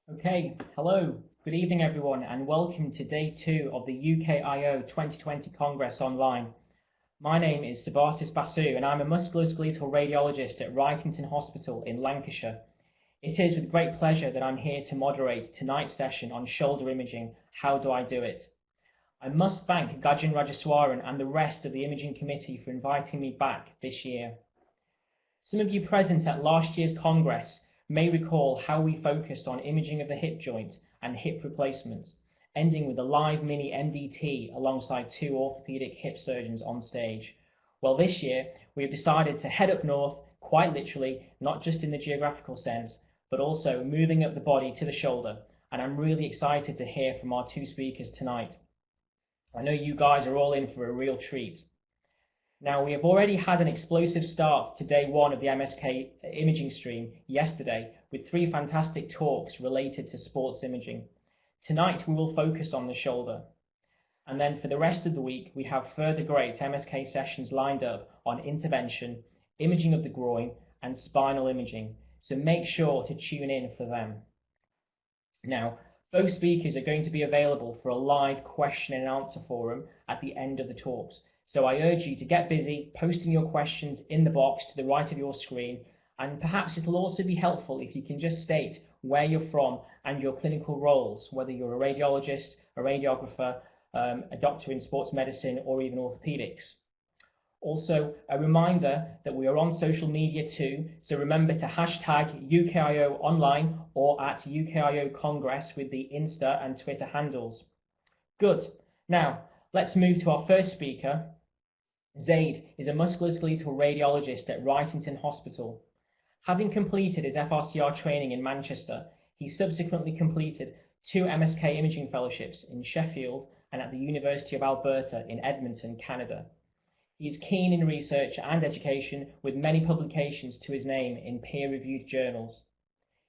Okay, hello, good evening everyone, and welcome to day 2 of the UKIO 2020 Congress online. My name is Sabatis Basu and I'm a musculoskeletal radiologist at Wrightington Hospital in Lancashire. It is with great pleasure that I'm here to moderate tonight's session on shoulder imaging, How Do I Do It? I must thank Gajan Rajeswaran and the rest of the imaging committee for inviting me back this year. Some of you present at last year's Congress may recall how we focused on imaging of the hip joint and hip replacements, ending with a live mini MDT alongside 2 orthopaedic hip surgeons on stage. Well, this year we have decided to head up north, quite literally, not just in the geographical sense, but also moving up the body to the shoulder, and I'm really excited to hear from our 2 speakers tonight. I know you guys are all in for a real treat. Now, we have already had an explosive start to day 1 of the MSK imaging stream yesterday with 3 fantastic talks related to sports imaging. Tonight we will focus on the shoulder. And then for the rest of the week we have further great MSK sessions lined up on intervention, imaging of the groin and spinal imaging, so make sure to tune in for them. Now, both speakers are going to be available for a live question and answer forum at the end of the talks. So I urge you to get busy posting your questions in the box to the right of your screen, and perhaps it'll also be helpful if you can just state where you're from and your clinical roles, whether you're a radiologist, a radiographer, a doctor in sports medicine, or even orthopedics. Also, a reminder that we are on social media too, so remember to hashtag UKIO online or at UKIO Congress with the Insta and Twitter handles. Good. Now, let's move to our first speaker. Zaid is a musculoskeletal radiologist at Wrightington Hospital. Having completed his FRCR training in Manchester, he subsequently completed 2 MSK imaging fellowships in Sheffield and at the University of Alberta in Edmonton, Canada. He is keen in research and education with many publications to his name in peer-reviewed journals.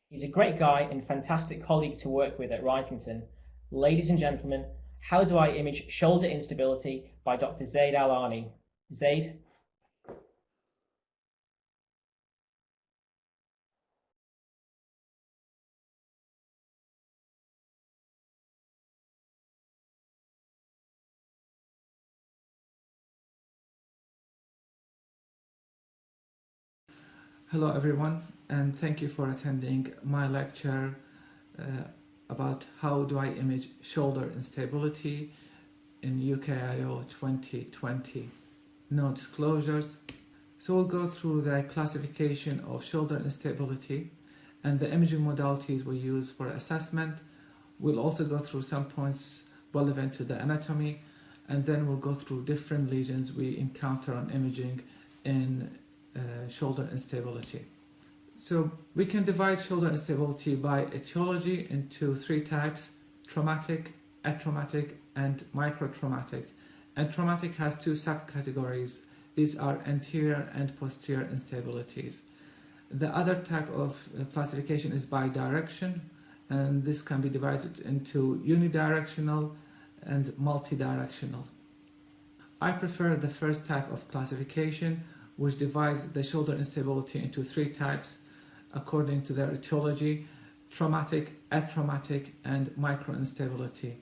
He's a great guy and fantastic colleague to work with at Wrightington. Ladies and gentlemen, How Do I Image Shoulder Instability by Dr. Zaid Al-Ani. Zaid? Hello everyone, and thank you for attending my lecture about how do I image shoulder instability in UKIO 2020. No disclosures. So we'll go through the classification of shoulder instability and the imaging modalities we use for assessment. We'll also go through some points relevant to the anatomy, and then we'll go through different lesions we encounter on imaging in shoulder instability. So we can divide shoulder instability by etiology into 3 types: traumatic, atraumatic, and microtraumatic. And traumatic has 2 subcategories. These are anterior and posterior instabilities. The other type of classification is by direction, and this can be divided into unidirectional and multidirectional. I prefer the first type of classification, which divides the shoulder instability into 3 types according to their etiology: traumatic, atraumatic, and microinstability.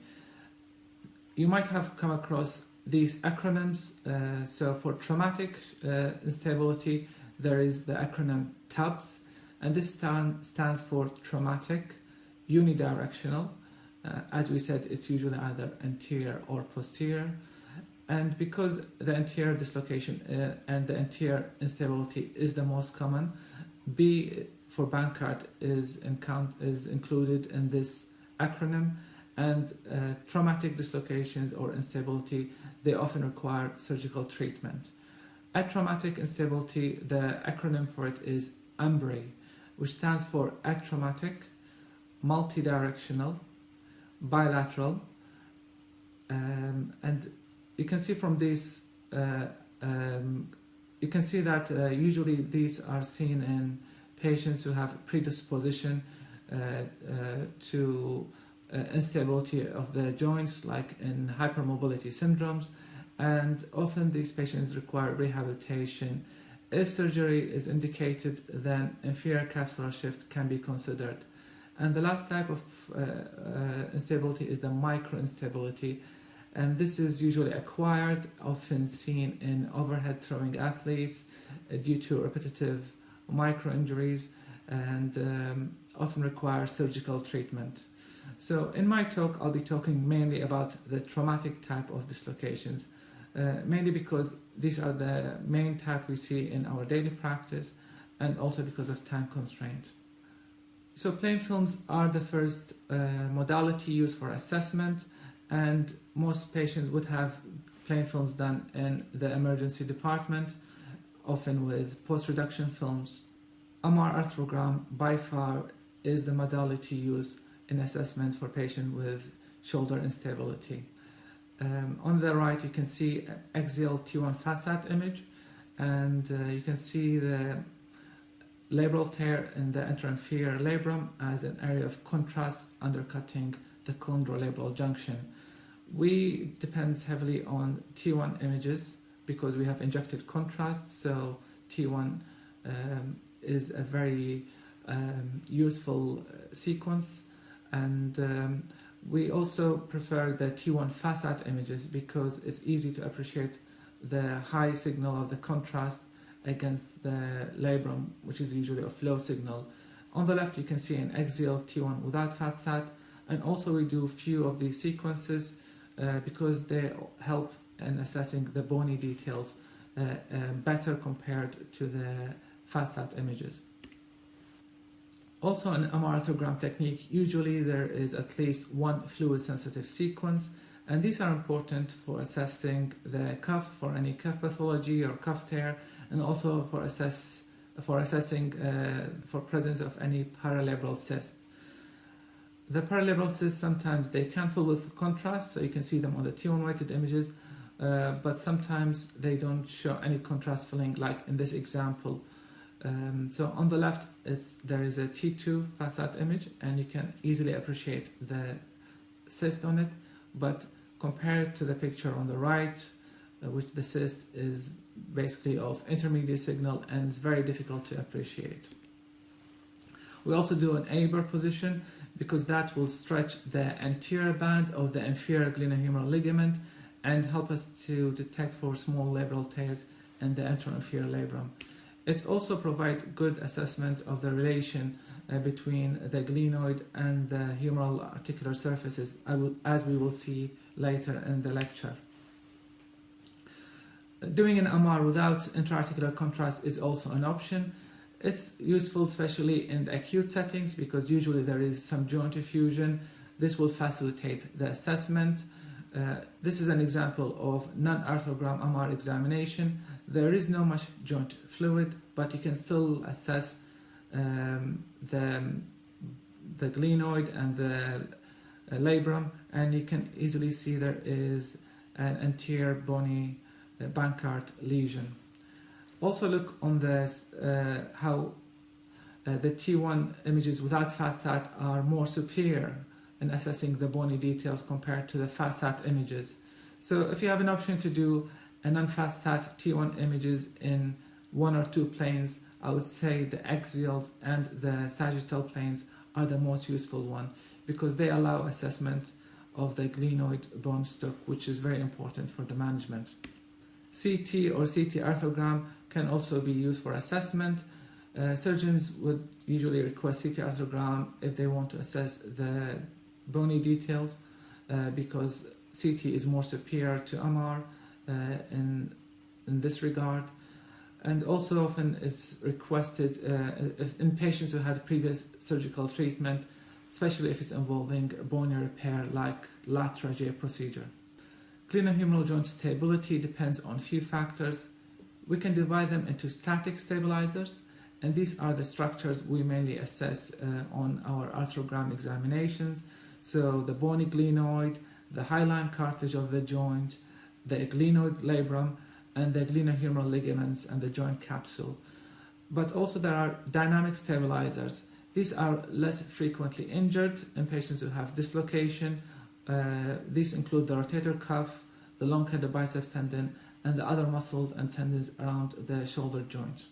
You might have come across these acronyms. So for traumatic instability, there is the acronym TUBS, and this stands for traumatic unidirectional. As we said, it's usually either anterior or posterior. And because the anterior dislocation and the anterior instability is the most common, B for Bankart is included in this acronym, and traumatic dislocations or instability, they often require surgical treatment. Atraumatic instability, the acronym for it is AMBRI, which stands for atraumatic, multidirectional, bilateral, and you can see from this, you can see that usually these are seen in patients who have predisposition to instability of the joints, like in hypermobility syndromes, and often these patients require rehabilitation. If surgery is indicated, then inferior capsular shift can be considered. And the last type of instability is the micro-instability. And this is usually acquired, often seen in overhead throwing athletes due to repetitive micro-injuries, and often require surgical treatment. So in my talk, I'll be talking mainly about the traumatic type of dislocations, mainly because these are the main type we see in our daily practice, and also because of time constraint. So plain films are the first modality used for assessment, and most patients would have plain films done in the emergency department, often with post-reduction films. MR arthrogram by far is the modality used in assessment for patients with shoulder instability. On the right you can see an axial T1 facet image, and you can see the labral tear in the anterior labrum as an area of contrast undercutting the chondrolabral junction. We depend heavily on T1 images because we have injected contrast, so T1 is a very useful sequence, and we also prefer the T1 facet images because it's easy to appreciate the high signal of the contrast against the labrum, which is usually a low signal. On the left you can see an axial T1 without facet, and also we do few of these sequences because they help in assessing the bony details better compared to the facet images. Also in MR arthrogram technique, usually there is at least one fluid sensitive sequence, and these are important for assessing the cuff for any cuff pathology or cuff tear, and also for assessing for presence of any paralabral cyst. The paralabral cysts sometimes they can fill with contrast, so you can see them on the T1 weighted images, but sometimes they don't show any contrast filling like in this example. So on the left there is a T2 facet image, and you can easily appreciate the cyst on it, but compared to the picture on the right, which the cyst is basically of intermediate signal and it's very difficult to appreciate. We also do an Aber position because that will stretch the anterior band of the inferior glenohumeral ligament and help us to detect for small labral tears in the anteroinferior labrum. It also provides good assessment of the relation between the glenoid and the humeral articular surfaces, as we will see later in the lecture. Doing an MR without intra-articular contrast is also an option. It's useful especially in the acute settings because usually there is some joint effusion. This will facilitate the assessment. This is an example of non-arthrogram MR examination. There is no much joint fluid, but you can still assess the glenoid and the labrum, and you can easily see there is an anterior bony Bankart lesion. Also look on this how the T1 images without facet are more superior in assessing the bony details compared to the facet images. So if you have an option to do a non-facet T1 images in one or two planes, I would say the axials and the sagittal planes are the most useful one because they allow assessment of the glenoid bone stock, which is very important for the management. CT or CT arthrogram can also be used for assessment. Surgeons would usually request CT arthrogram if they want to assess the bony details because CT is more superior to MR in this regard. And also often it's requested in patients who had previous surgical treatment, especially if it's involving bony repair like lat trajet procedure. Glenohumeral joint stability depends on few factors. We can divide them into static stabilizers, and these are the structures we mainly assess on our arthrogram examinations. So the bony glenoid, the hyaline cartilage of the joint, the glenoid labrum, and the glenohumeral ligaments and the joint capsule. But also there are dynamic stabilizers. These are less frequently injured in patients who have dislocation. These include the rotator cuff, the long-headed biceps tendon, and the other muscles and tendons around the shoulder joint.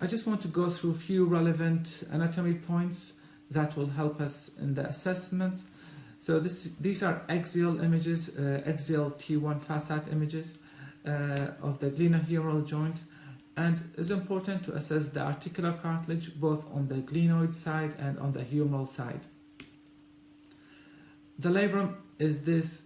I just want to go through a few relevant anatomy points that will help us in the assessment. So these are axial images, axial T1 facet images of the glenohumeral joint, and it's important to assess the articular cartilage both on the glenoid side and on the humeral side. The labrum is this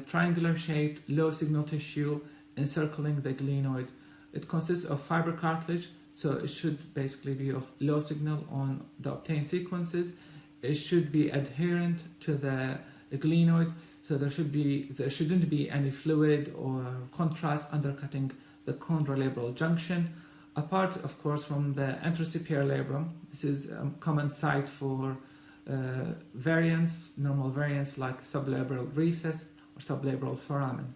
triangular shaped low signal tissue encircling the glenoid. It consists of fiber cartilage, so it should basically be of low signal on the obtained sequences. It should be adherent to the glenoid, so there shouldn't be any fluid or contrast undercutting the chondrolabral junction. Apart, of course, from the anterosuperior labrum, this is a common site for variants, normal variants like sublabral recess or sublabral foramen.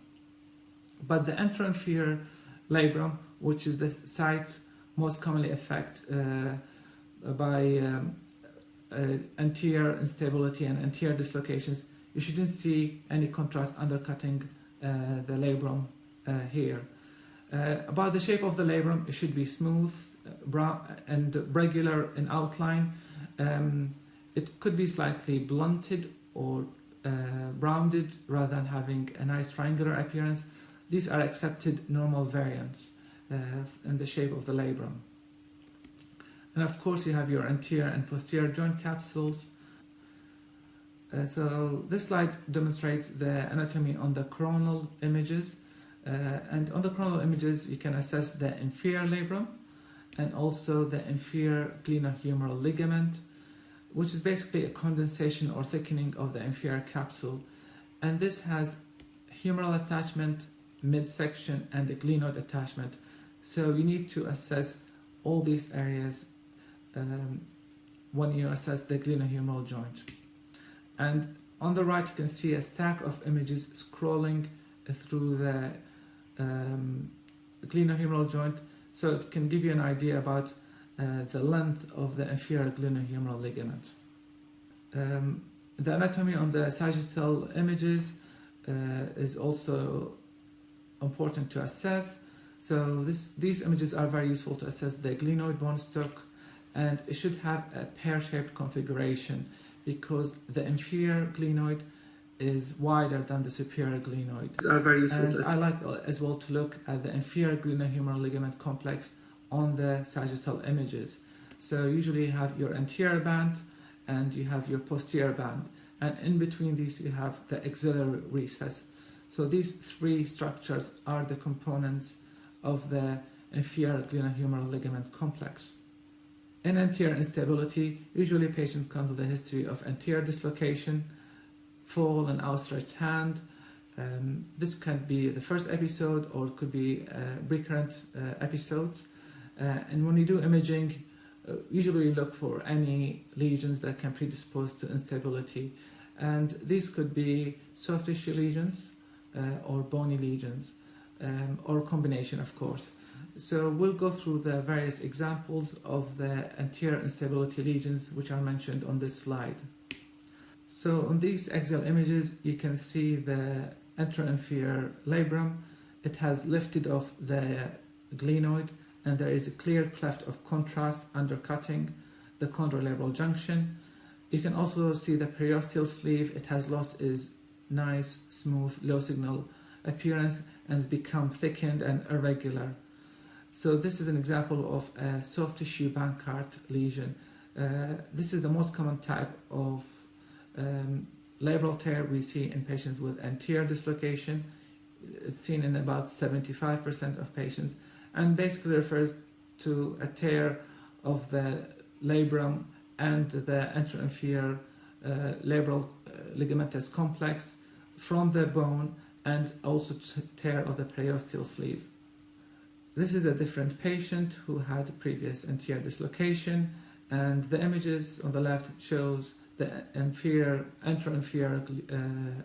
But the anteroinferior labrum, which is the site most commonly affected by anterior instability and anterior dislocations, you shouldn't see any contrast undercutting the labrum here. About the shape of the labrum, it should be smooth, brown, and regular in outline. It could be slightly blunted or rounded rather than having a nice triangular appearance. These are accepted normal variants in the shape of the labrum. And of course you have your anterior and posterior joint capsules. So this slide demonstrates the anatomy on the coronal images. And on the coronal images you can assess the inferior labrum and also the inferior glenohumeral ligament, which is basically a condensation or thickening of the inferior capsule. And this has humeral attachment, midsection, and a glenoid attachment. So you need to assess all these areas when you assess the glenohumeral joint. And on the right you can see a stack of images scrolling through the glenohumeral joint, so it can give you an idea about the length of the inferior glenohumeral ligament. The anatomy on the sagittal images is also important to assess. So these images are very useful to assess the glenoid bone stock, and it should have a pear-shaped configuration because the inferior glenoid is wider than the superior glenoid. Are very useful. And I like as well to look at the inferior glenohumeral ligament complex on the sagittal images. So usually you have your anterior band and you have your posterior band, and in between these you have the axillary recess. So these three structures are the components of the inferior glenohumeral ligament complex. In anterior instability, usually patients come with a history of anterior dislocation, fall and outstretched hand. This can be the first episode or it could be recurrent episodes. And when you do imaging, usually you look for any lesions that can predispose to instability. And these could be soft tissue lesions or bony lesions, or a combination, of course. So we'll go through the various examples of the anterior instability lesions which are mentioned on this slide. So on these axial images you can see the anteroinferior labrum. It has lifted off the glenoid and there is a clear cleft of contrast undercutting the chondrolabral junction. You can also see the periosteal sleeve. It has lost its nice, smooth, low signal appearance and has become thickened and irregular. So this is an example of a soft tissue Bankart lesion. This is the most common type of labral tear we see in patients with anterior dislocation. It's seen in about 75% of patients and basically refers to a tear of the labrum and the anteroinferior labral ligamentous complex from the bone, and also tear of the periosteal sleeve. This is a different patient who had previous anterior dislocation, and the images on the left shows the anteroinferior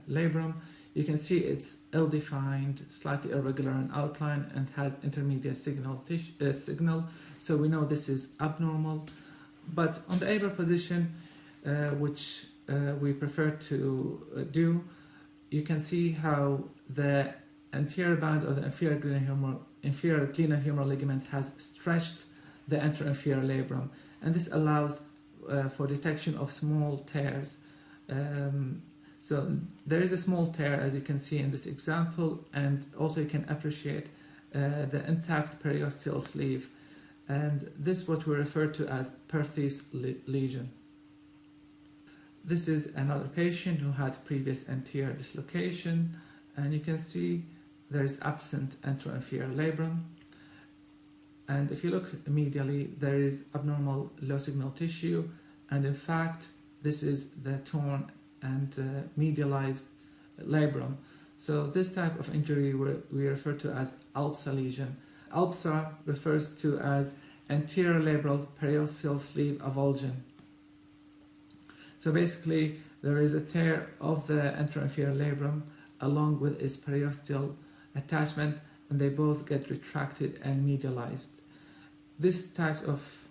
labrum. You can see it's ill-defined, slightly irregular in outline, and has intermediate signal, so we know this is abnormal. But on the ABER position, which we prefer to do, you can see how the anterior band of the inferior glenohumeral ligament has stretched the anteroinferior labrum, and this allows for detection of small tears. So there is a small tear, as you can see in this example, and also you can appreciate the intact periosteal sleeve, and this is what we refer to as Perthes lesion. This is another patient who had previous anterior dislocation, and you can see there is absent anteroinferior labrum, and if you look medially there is abnormal low signal tissue, and in fact this is the torn and medialized labrum. So this type of injury we refer to as ALPSA lesion. ALPSA refers to as anterior labral periosteal sleeve avulsion. So basically there is a tear of the anteroinferior labrum along with its periosteal attachment, and they both get retracted and medialized. This type of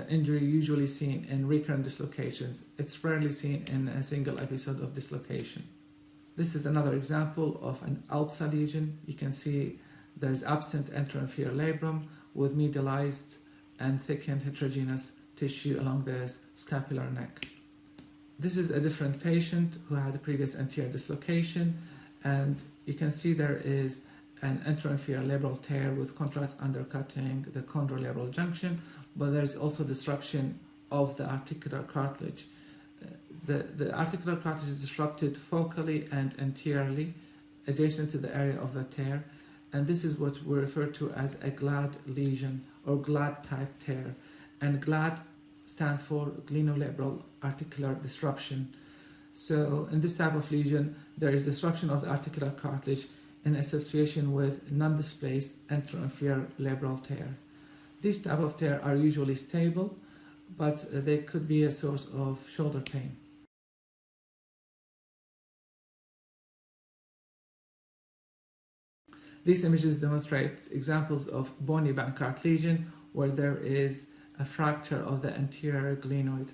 injury usually seen in recurrent dislocations. It's rarely seen in a single episode of dislocation. This is another example of an ALPSA lesion. You can see there's absent anteroinferior labrum with medialized and thickened heterogeneous tissue along the scapular neck. This is a different patient who had a previous anterior dislocation, and you can see there is an anteroinferior labral tear with contrast undercutting the chondrolabral junction, but there's also disruption of the articular cartilage. The articular cartilage is disrupted focally and anteriorly adjacent to the area of the tear, and this is what we refer to as a GLAD lesion or GLAD type tear, and GLAD stands for glenolateral articular disruption. So in this type of lesion there is disruption of the articular cartilage in association with non-displaced anteroinferior labral tear. These type of tear are usually stable, but they could be a source of shoulder pain. These images demonstrate examples of bony Bankart lesion where there is a fracture of the anterior glenoid.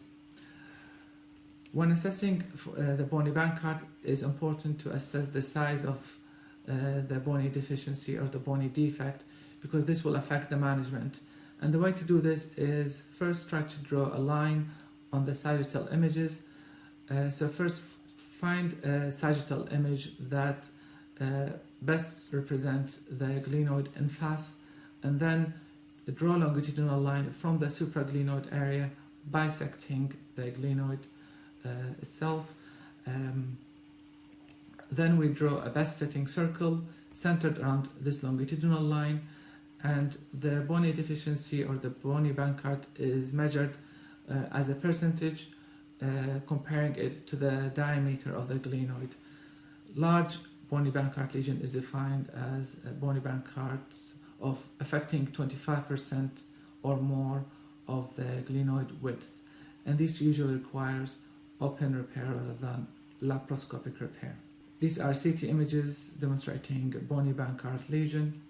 When assessing the bony Bankart, it is important to assess the size of the bony deficiency or the bony defect, because this will affect the management. And the way to do this is first try to draw a line on the sagittal images. So first find a sagittal image that best represents the glenoid in face, and then draw a longitudinal line from the supraglenoid area bisecting the glenoid itself. Then we draw a best fitting circle centered around this longitudinal line, and the bony deficiency or the bony Bankart is measured as a percentage, comparing it to the diameter of the glenoid. Large bony Bankart lesion is defined as bony Bankarts of affecting 25% or more of the glenoid width, and this usually requires open repair rather than laparoscopic repair. These are CT images demonstrating bony Bankart lesion,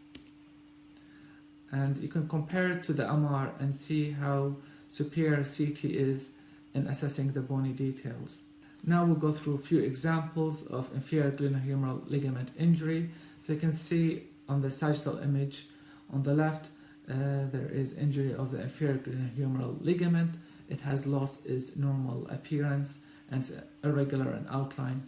and you can compare it to the MR and see how superior CT is in assessing the bony details. Now we'll go through a few examples of inferior glenohumeral ligament injury. So you can see on the sagittal image on the left there is injury of the inferior glenohumeral ligament. It has lost its normal appearance and it's irregular in outline.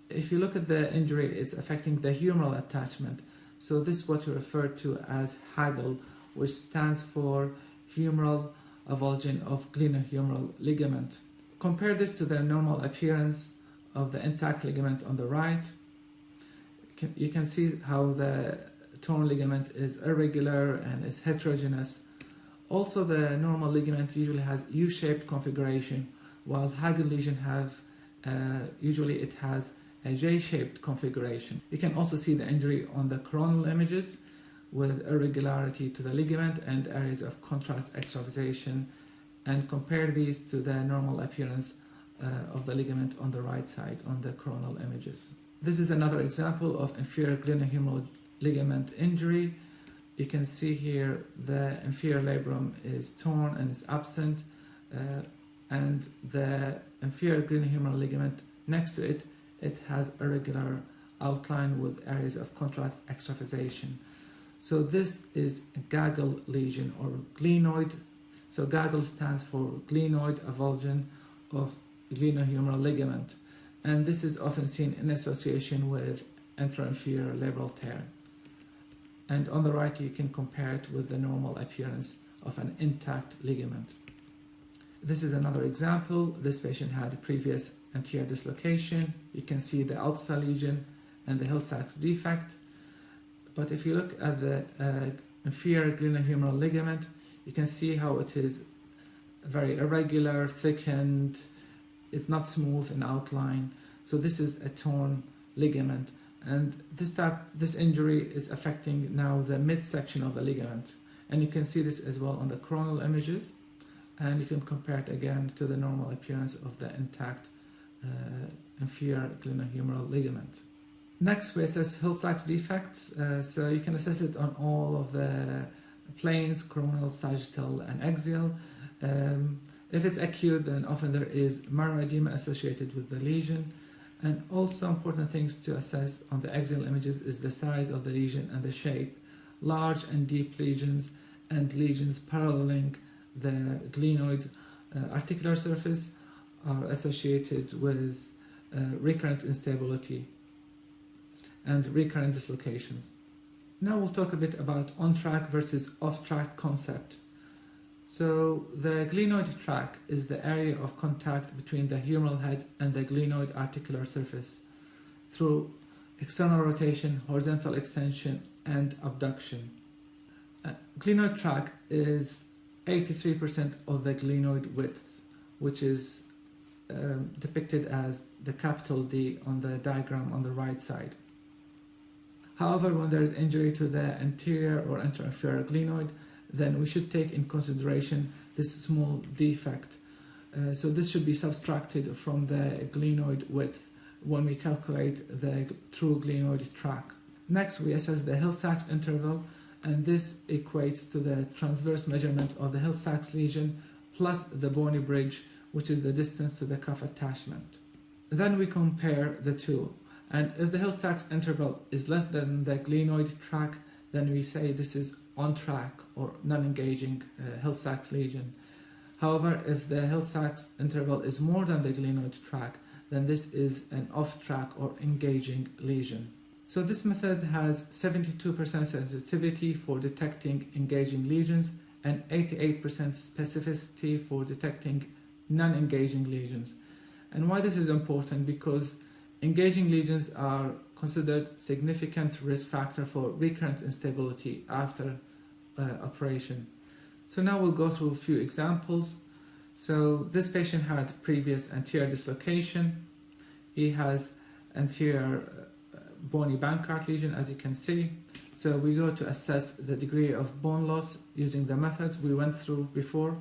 If you look at the injury, it's affecting the humeral attachment. So this is what we refer to as HAGL, which stands for humeral avulsion of glenohumeral ligament. Compare this to the normal appearance of the intact ligament on the right. You can see how the torn ligament is irregular and is heterogeneous. Also, the normal ligament usually has U-shaped configuration, while HAGL lesion have usually it has a J-shaped configuration. You can also see the injury on the coronal images with irregularity to the ligament and areas of contrast extravasation, and compare these to the normal appearance of the ligament on the right side on the coronal images. This is another example of inferior glenohumeral ligament injury. You can see here the inferior labrum is torn and is absent, and the inferior glenohumeral ligament next to it, it has irregular outline with areas of contrast extravasation. So this is a gaggle lesion or glenoid So GAGL stands for glenoid avulsion of glenohumeral ligament, and this is often seen in association with anterior labral tear. And on the right you can compare it with the normal appearance of an intact ligament. This is another example. This patient had a previous anterior dislocation. You can see the ulcer lesion and the Hill-Sachs defect. But if you look at the inferior glenohumeral ligament, you can see how it is very irregular, thickened, it's not smooth in outline. So this is a torn ligament, and this injury is affecting now the midsection of the ligament. And you can see this as well on the coronal images, and you can compare it again to the normal appearance of the intact inferior glenohumeral ligament. Next, we assess Hill-Sachs defects. So you can assess it on all of the planes, coronal, sagittal, and axial. If it's acute, then often there is marrow edema associated with the lesion. And also important things to assess on the axial images is the size of the lesion and the shape. Large and deep lesions and lesions paralleling the glenoid articular surface are associated with recurrent instability and recurrent dislocations. Now we'll talk a bit about on-track versus off-track concept. So the glenoid track is the area of contact between the humeral head and the glenoid articular surface through external rotation, horizontal extension, and abduction. Glenoid track is 83% of the glenoid width, which is depicted as the capital D on the diagram on the right side. However, when there is injury to the anterior or anteroinferior glenoid, then we should take in consideration this small defect. So this should be subtracted from the glenoid width when we calculate the true glenoid track. Next, we assess the Hill-Sachs interval, and this equates to the transverse measurement of the Hill-Sachs lesion plus the bony bridge, which is the distance to the cuff attachment. Then we compare the two, and if the Hill-Sachs interval is less than the glenoid track, then we say this is on track or non-engaging Hill-Sachs lesion. However, if the Hill-Sachs interval is more than the glenoid track, then this is an off-track or engaging lesion. So this method has 72% sensitivity for detecting engaging lesions and 88% specificity for detecting non-engaging lesions. And why this is important? Because engaging lesions are considered significant risk factor for recurrent instability after operation. So now we'll go through a few examples. So this patient had previous anterior dislocation. He has anterior bony Bankart lesion, as you can see. So we go to assess the degree of bone loss using the methods we went through before.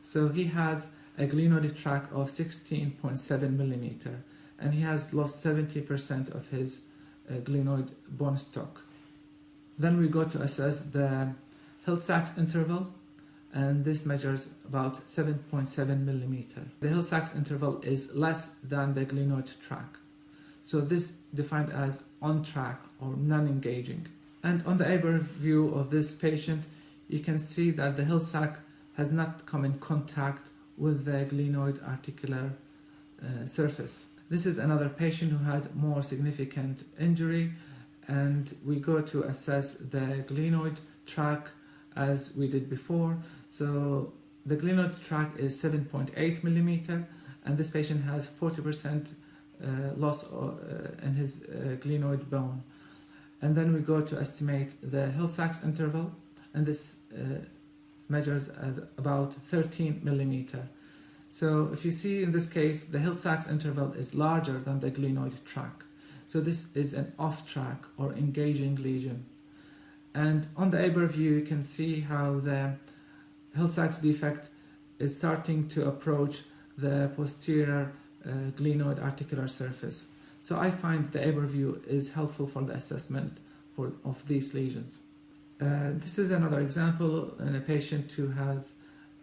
So he has a glenoid track of 16.7 millimeter, and he has lost 70% of his glenoid bone stock. Then we go to assess the Hill-Sachs interval, and this measures about 7.7 millimeter. The Hill-Sachs interval is less than the glenoid track. So this defined as on track or non-engaging. And on the ABER view of this patient, you can see that the Hill-Sachs has not come in contact with the glenoid articular surface. This is another patient who had more significant injury, and we go to assess the glenoid track as we did before. So the glenoid track is 7.8 millimeter, and this patient has 40% loss in his glenoid bone. And then we go to estimate the Hill-Sachs interval, and this measures as about 13 millimeter. So if you see in this case, the Hill-Sachs interval is larger than the glenoid track. So this is an off-track or engaging lesion. And on the ABER view, you can see how the Hill-Sachs defect is starting to approach the posterior glenoid articular surface. So I find the ABER view is helpful for the assessment of these lesions. This is another example in a patient who has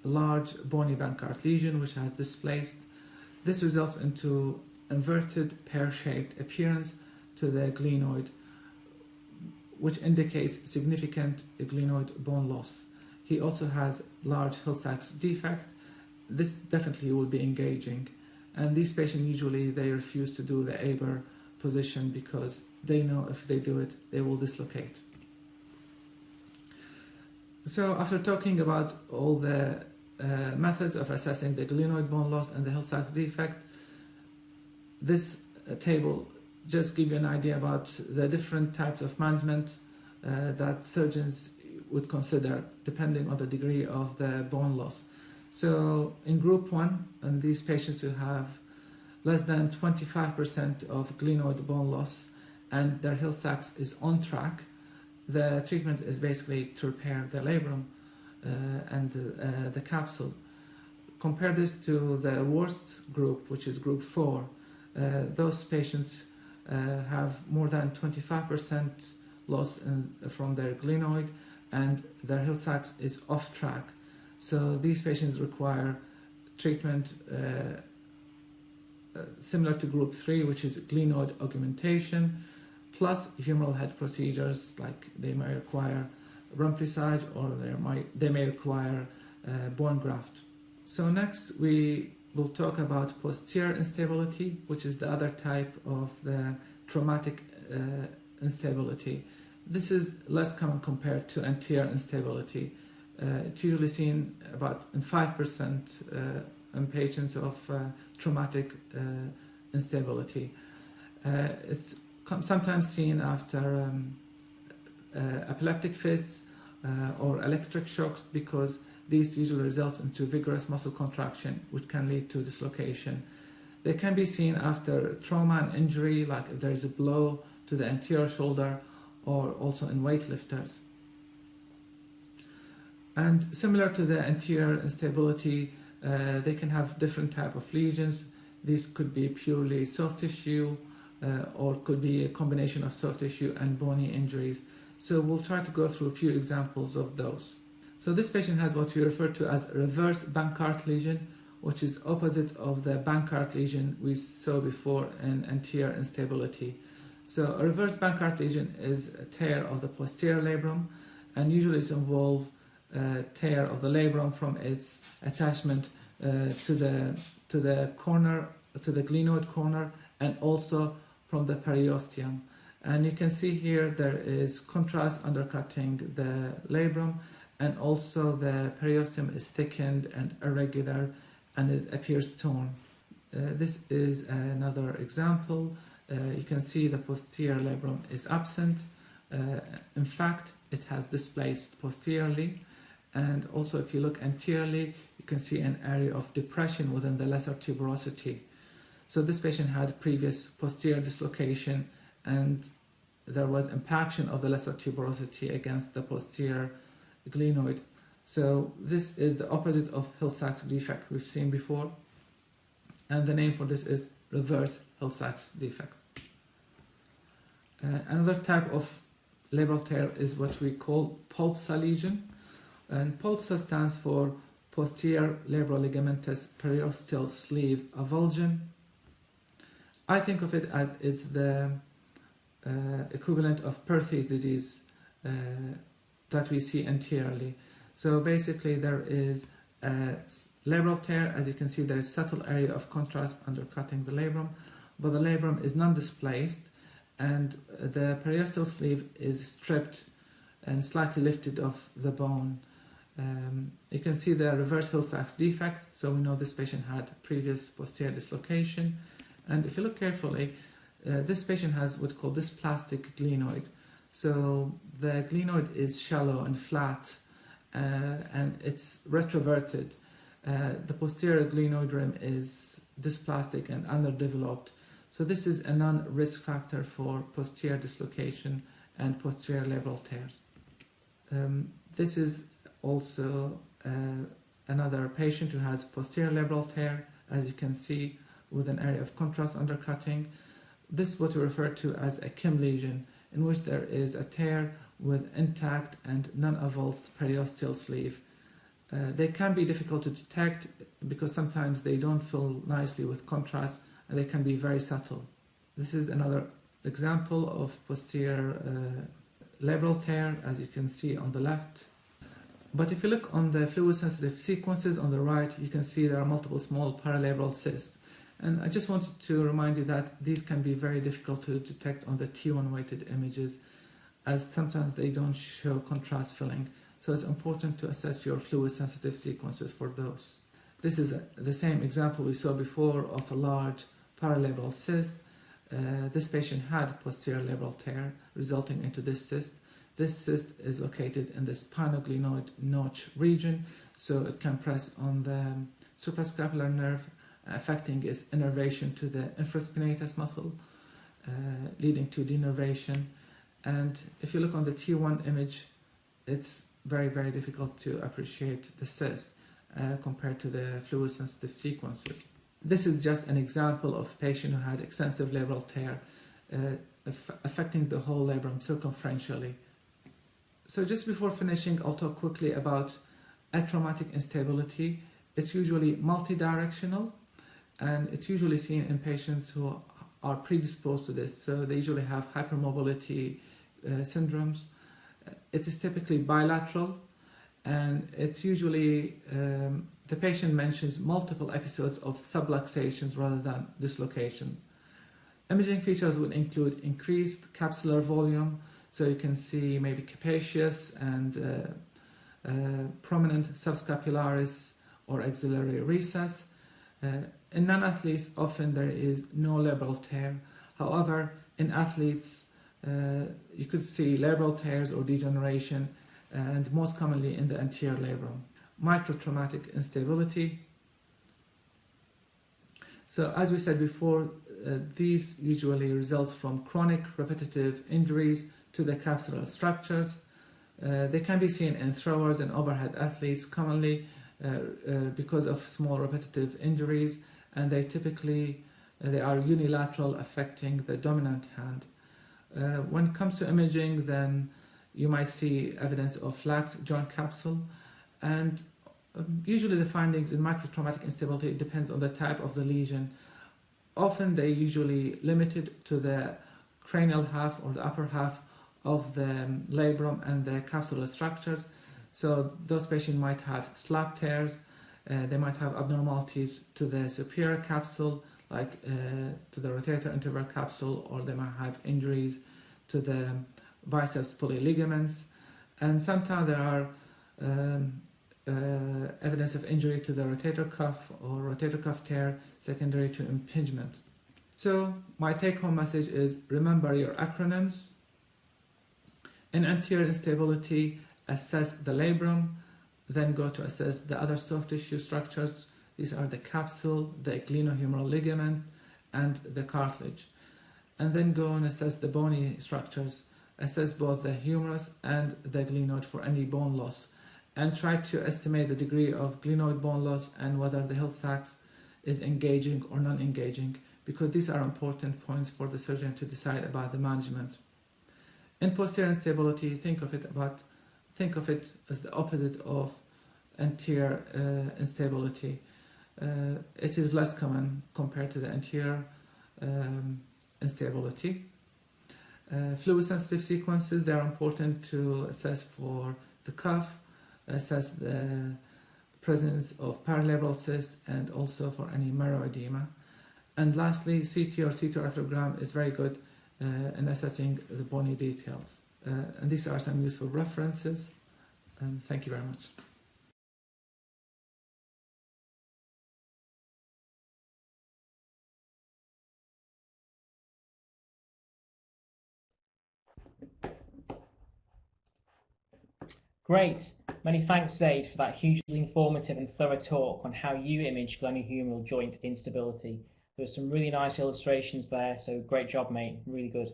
a large bony Bankart lesion which has displaced. This results into inverted pear-shaped appearance to the glenoid, which indicates significant glenoid bone loss. he also has large Hill-Sachs defect. This definitely will be engaging. And these patients usually they refuse to do the Aber position because they know if they do it, they will dislocate. So after talking about all the methods of assessing the glenoid bone loss and the Hill-Sachs defect, this table just give you an idea about the different types of management that surgeons would consider depending on the degree of the bone loss. So in group 1, and these patients who have less than 25% of glenoid bone loss and their Hill-Sachs is on track, the treatment is basically to repair the labrum and the capsule. Compare this to the worst group, which is group 4. Those patients have more than 25% loss from their glenoid and their Hill-Sachs is off track. So these patients require treatment similar to group 3, which is glenoid augmentation, plus humeral head procedures, like they may require rumplissage or they may require bone graft. So next we will talk about posterior instability, which is the other type of the traumatic instability. This is less common compared to anterior instability. It's usually seen about in 5% in patients of traumatic instability. It's sometimes seen after epileptic fits or electric shocks, because these usually result into vigorous muscle contraction, which can lead to dislocation. They can be seen after trauma and injury, like if there is a blow to the anterior shoulder, or also in weightlifters. And similar to the anterior instability, they can have different type of lesions. These could be purely soft tissue, or could be a combination of soft tissue and bony injuries. So we'll try to go through a few examples of those. So this patient has what we refer to as reverse Bankart lesion, which is opposite of the Bankart lesion we saw before in anterior instability. So a reverse Bankart lesion is a tear of the posterior labrum, and usually it involves tear of the labrum from its attachment to the corner, to the glenoid corner, and also from the periosteum. And you can see here there is contrast undercutting the labrum, and also the periosteum is thickened and irregular, and it appears torn. This is another example. You can see the posterior labrum is absent. In fact, it has displaced posteriorly. And also if you look anteriorly, you can see an area of depression within the lesser tuberosity. So this patient had previous posterior dislocation, and there was impaction of the lesser tuberosity against the posterior glenoid. So this is the opposite of Hill-Sachs defect we've seen before, and the name for this is reverse Hill-Sachs defect. Another type of labral tear is what we call pulpsa lesion, and pulpsa stands for posterior labral ligamentous periosteal sleeve avulsion. I think of it as it's the equivalent of Perthes disease that we see anteriorly. So basically there is a labral tear. As you can see, there is subtle area of contrast undercutting the labrum, but the labrum is non-displaced, and the periosteal sleeve is stripped and slightly lifted off the bone. You can see the reverse Hill-Sachs defect, so we know this patient had previous posterior dislocation. And if you look carefully, this patient has what's called dysplastic glenoid. So the glenoid is shallow and flat, and it's retroverted. The posterior glenoid rim is dysplastic and underdeveloped. So this is a non-risk factor for posterior dislocation and posterior labral tears. This is also another patient who has posterior labral tear, as you can see, with an area of contrast undercutting. This is what we refer to as a Kim lesion, in which there is a tear with intact and non-avulsed periosteal sleeve. They can be difficult to detect because sometimes they don't fill nicely with contrast, and they can be very subtle. This is another example of posterior labral tear, as you can see on the left. But if you look on the fluid-sensitive sequences on the right, you can see there are multiple small paralabral cysts. And I just wanted to remind you that these can be very difficult to detect on the T1 weighted images, as sometimes they don't show contrast filling. So it's important to assess your fluid-sensitive sequences for those. This is the same example we saw before of a large paralabral cyst. This patient had posterior labral tear resulting into this cyst. This cyst is located in the spinoglenoid notch region, so it can press on the suprascapular nerve, affecting its innervation to the infraspinatus muscle, leading to denervation. And if you look on the T1 image, it's very, very difficult to appreciate the cyst compared to the fluid-sensitive sequences. This is just an example of a patient who had extensive labral tear affecting the whole labrum circumferentially. So just before finishing, I'll talk quickly about atraumatic instability. It's usually multidirectional, and it's usually seen in patients who are predisposed to this. So they usually have hypermobility syndromes. It is typically bilateral, and it's usually the patient mentions multiple episodes of subluxations rather than dislocation. Imaging features will include increased capsular volume, so you can see maybe capacious and prominent subscapularis or axillary recess. In non-athletes, often there is no labral tear. However, in athletes, you could see labral tears or degeneration, and most commonly in the anterior labrum. Microtraumatic instability. So as we said before, these usually results from chronic repetitive injuries to the capsular structures. They can be seen in throwers and overhead athletes commonly because of small repetitive injuries, and they are unilateral, affecting the dominant hand. When it comes to imaging, then you might see evidence of laxed joint capsule, and usually the findings in microtraumatic instability depends on the type of the lesion. Often they usually limited to the cranial half or the upper half of the labrum and the capsular structures. So those patients might have slab tears, they might have abnormalities to the superior capsule, like to the rotator interval capsule, or they might have injuries to the biceps pulley ligaments. And sometimes there are evidence of injury to the rotator cuff or rotator cuff tear secondary to impingement. So my take-home message is remember your acronyms. In anterior instability, assess the labrum, then go to assess the other soft tissue structures. These are the capsule, the glenohumeral ligament, and the cartilage. And then go and assess the bony structures. Assess both the humerus and the glenoid for any bone loss, and try to estimate the degree of glenoid bone loss and whether the Hill Sachs is engaging or non-engaging, because these are important points for the surgeon to decide about the management. In posterior instability, think of it as the opposite of anterior instability. It is less common compared to the anterior instability. Fluid-sensitive sequences, they are important to assess for the cuff, assess the presence of paralabral cyst, and also for any marrow edema. And lastly, CT or CT arthrogram is very good in assessing the bony details. And these are some useful references. Thank you very much. Great. Many thanks, Zaid, for that hugely informative and thorough talk on how you image glenohumeral joint instability. There were some really nice illustrations there, so great job, mate. Really good.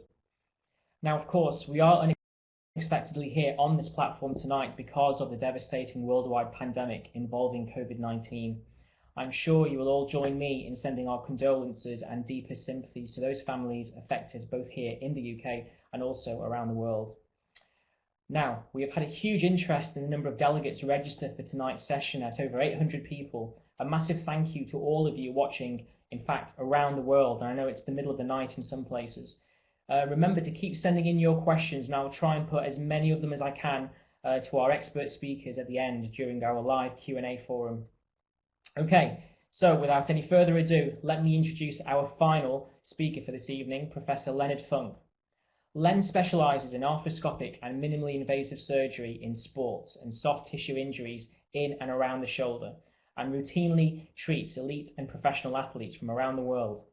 Now, of course, we are unexpectedly here on this platform tonight because of the devastating worldwide pandemic involving COVID-19. I'm sure you will all join me in sending our condolences and deepest sympathies to those families affected both here in the UK and also around the world. Now, we have had a huge interest in the number of delegates registered for tonight's session at over 800 people. A massive thank you to all of you watching, in fact, around the world. And I know it's the middle of the night in some places. Remember to keep sending in your questions, and I'll try and put as many of them as I can to our expert speakers at the end during our live Q&A forum. Okay, so without any further ado, let me introduce our final speaker for this evening, Professor Leonard Funk. Len specialises in arthroscopic and minimally invasive surgery in sports and soft tissue injuries in and around the shoulder, and routinely treats elite and professional athletes from around the world.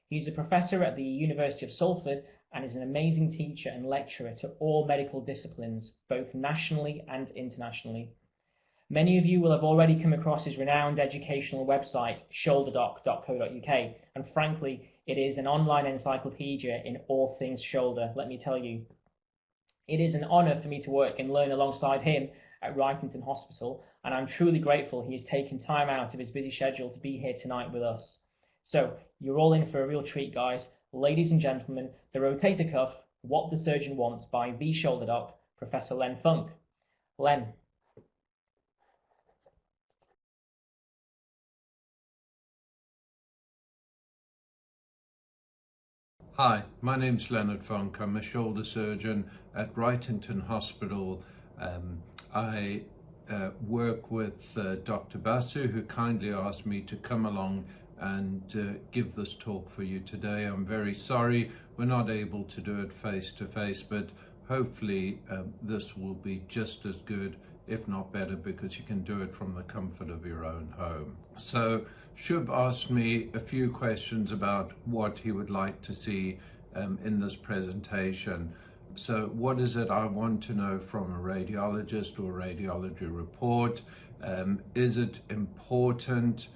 He's a professor at the University of Salford and is an amazing teacher and lecturer to all medical disciplines, both nationally and internationally. Many of you will have already come across his renowned educational website, shoulderdoc.co.uk, and frankly, it is an online encyclopedia in all things shoulder, let me tell you. It is an honour for me to work and learn alongside him at Wrightington Hospital, and I'm truly grateful he has taken time out of his busy schedule to be here tonight with us. So, you're all in for a real treat, guys. Ladies and gentlemen, the rotator cuff, What the Surgeon Wants by the Shoulder Doc, Professor Len Funk. Len. Hi, my name's Leonard Funk. I'm a shoulder surgeon at Wrightington Hospital. I work with Dr. Basu, who kindly asked me to come along and give this talk for you today. I'm very sorry we're not able to do it face to face, but hopefully this will be just as good, if not better, because you can do it from the comfort of your own home. So Shub asked me a few questions about what he would like to see in this presentation. So what is it I want to know from a radiologist or radiology report? Is it important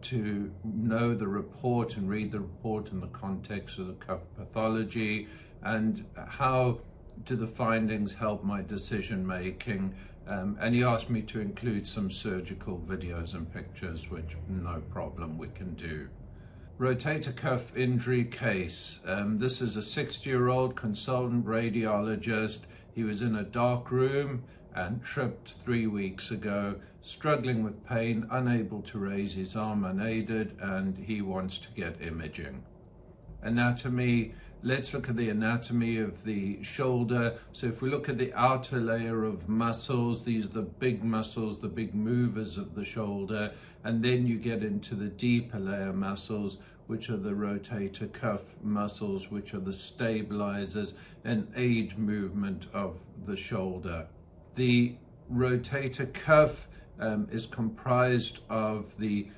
to know the report and read the report in the context of the cuff pathology? And how do the findings help my decision making? And he asked me to include some surgical videos and pictures, which no problem, we can do. Rotator cuff injury case. This is a 60-year-old consultant radiologist. He was in a dark room and tripped 3 weeks ago, struggling with pain, unable to raise his arm unaided, and he wants to get imaging. Anatomy. Let's look at the anatomy of the shoulder. So if we look at the outer layer of muscles, these are the big muscles, the big movers of the shoulder, and then you get into the deeper layer muscles, which are the rotator cuff muscles, which are the stabilizers and aid movement of the shoulder. The rotator cuff is comprised of the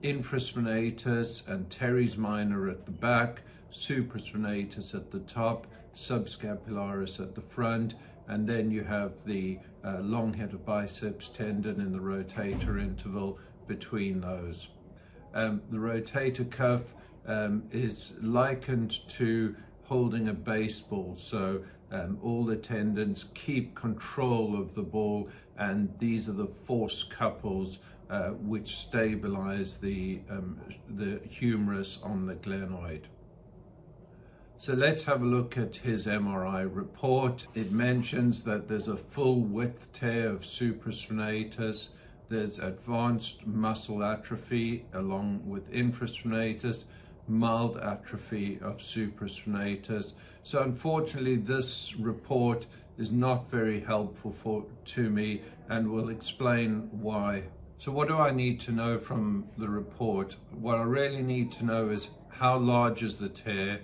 infraspinatus and teres minor at the back, supraspinatus at the top, subscapularis at the front, and then you have the long head of biceps tendon in the rotator interval between those. The rotator cuff is likened to holding a baseball, so all the tendons keep control of the ball, and these are the force couples which stabilize the humerus on the glenoid. So let's have a look at his MRI report. It mentions that there's a full width tear of supraspinatus, there's advanced muscle atrophy along with infraspinatus, mild atrophy of supraspinatus. So unfortunately this report is not very helpful to me, and will explain why. So what do I need to know from the report? What I really need to know is how large is the tear,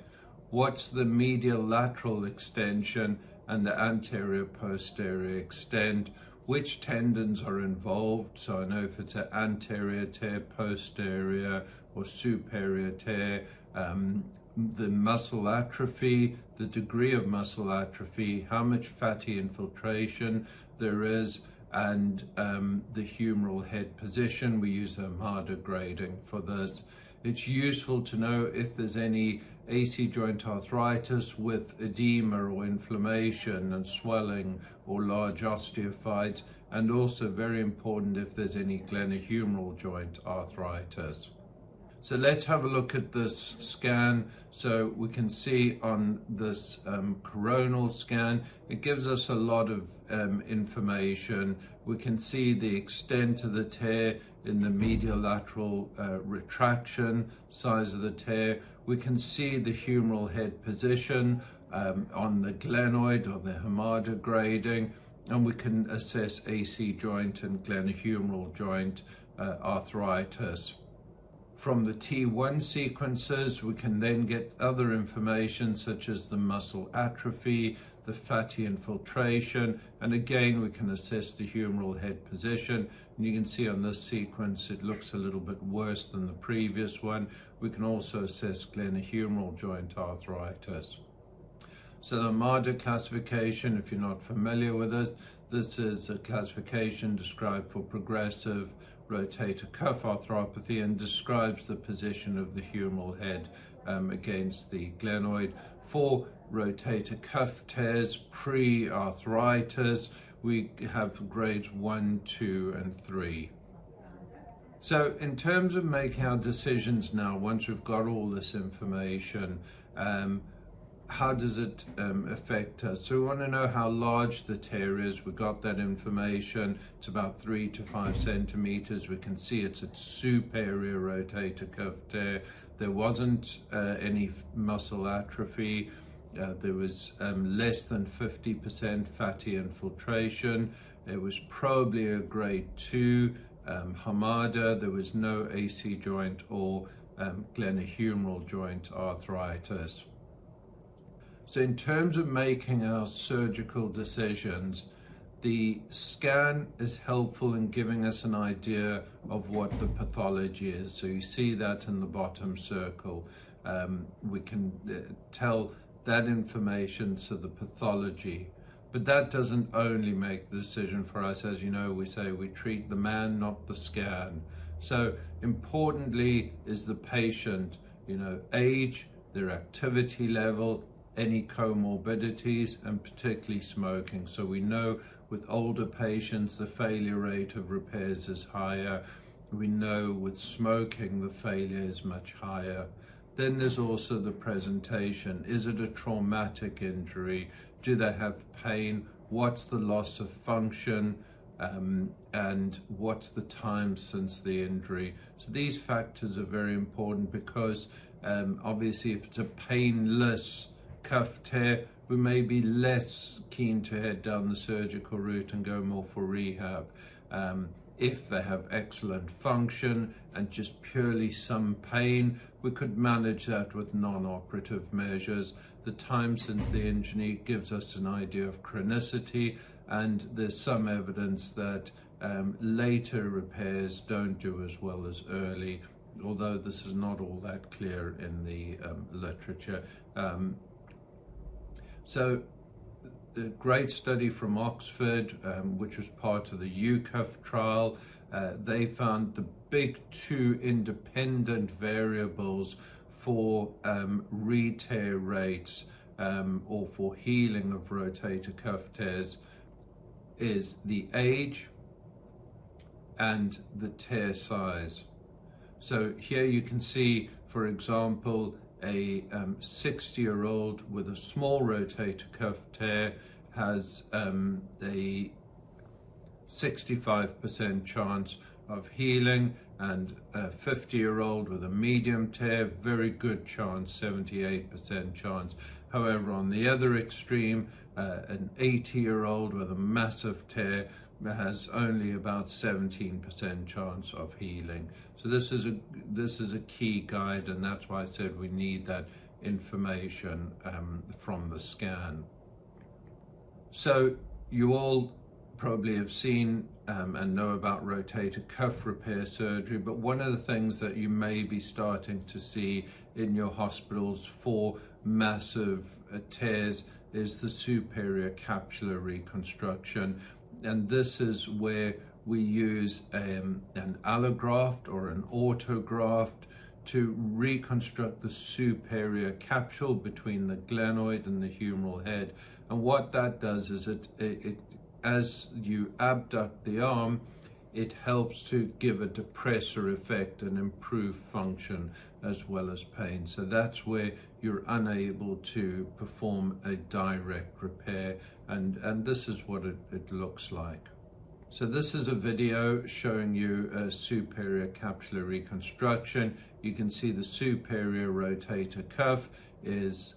what's the medial lateral extension and the anterior posterior extent, which tendons are involved, so I know if it's an anterior tear, posterior or superior tear, the muscle atrophy, the degree of muscle atrophy, how much fatty infiltration there is, and the humeral head position. We use the Hamada grading for this. It's useful to know if there's any AC joint arthritis with edema or inflammation and swelling or large osteophytes, and also very important if there's any glenohumeral joint arthritis. So let's have a look at this scan. So we can see on this coronal scan, it gives us a lot of information. We can see the extent of the tear in the medial lateral retraction, size of the tear. We can see the humeral head position on the glenoid or the Hamada grading, and we can assess AC joint and glenohumeral joint arthritis. From the T1 sequences, we can then get other information such as the muscle atrophy, the fatty infiltration, and again we can assess the humeral head position. And you can see on this sequence it looks a little bit worse than the previous one. We can also assess glenohumeral joint arthritis. So the Marder classification, if you're not familiar with it, this is a classification described for progressive rotator cuff arthropathy and describes the position of the humeral head against the glenoid. For rotator cuff tears pre-arthritis, we have grades 1, 2, and 3. So in terms of making our decisions now, once we've got all this information, how does it affect us? So we want to know how large the tear is. We got that information. It's about 3 to 5 centimeters. We can see it's a superior rotator cuff tear. There wasn't any muscle atrophy. There was less than 50% fatty infiltration. It was probably a grade 2 Hamada. There was no AC joint or glenohumeral joint arthritis. So in terms of making our surgical decisions, the scan is helpful in giving us an idea of what the pathology is. So you see that in the bottom circle. We can tell that information to the pathology. But that doesn't only make the decision for us. As you know, we say we treat the man, not the scan. So importantly is the patient, age, their activity level, any comorbidities, and particularly smoking. So we know with older patients the failure rate of repairs is higher. We know with smoking the failure is much higher. Then there's also the presentation. Is it a traumatic injury? Do they have pain? What's the loss of function? And what's the time since the injury? So these factors are very important because obviously if it's a painless cuff tear, we may be less keen to head down the surgical route and go more for rehab. If they have excellent function and just purely some pain, we could manage that with non-operative measures. The time since the injury gives us an idea of chronicity, and there's some evidence that later repairs don't do as well as early, although this is not all that clear in the literature. So the great study from Oxford, which was part of the UKIO trial, they found the big 2 independent variables for re-tear rates or for healing of rotator cuff tears is the age and the tear size. So here you can see, for example, a 60-year-old with a small rotator cuff tear has a 65% chance of healing, and a 50-year-old with a medium tear, very good chance, 78% chance. However, on the other extreme, an 80-year-old with a massive tear has only about 17% chance of healing. So this is a key guide, and that's why I said we need that information from the scan. So you all probably have seen and know about rotator cuff repair surgery, but one of the things that you may be starting to see in your hospitals for massive tears is the superior capsular reconstruction. And this is where we use an allograft or an autograft to reconstruct the superior capsule between the glenoid and the humeral head. And what that does is it as you abduct the arm, it helps to give a depressor effect and improve function as well as pain. So that's where you're unable to perform a direct repair, and this is what it looks like. So this is a video showing you a superior capsular reconstruction. You can see the superior rotator cuff is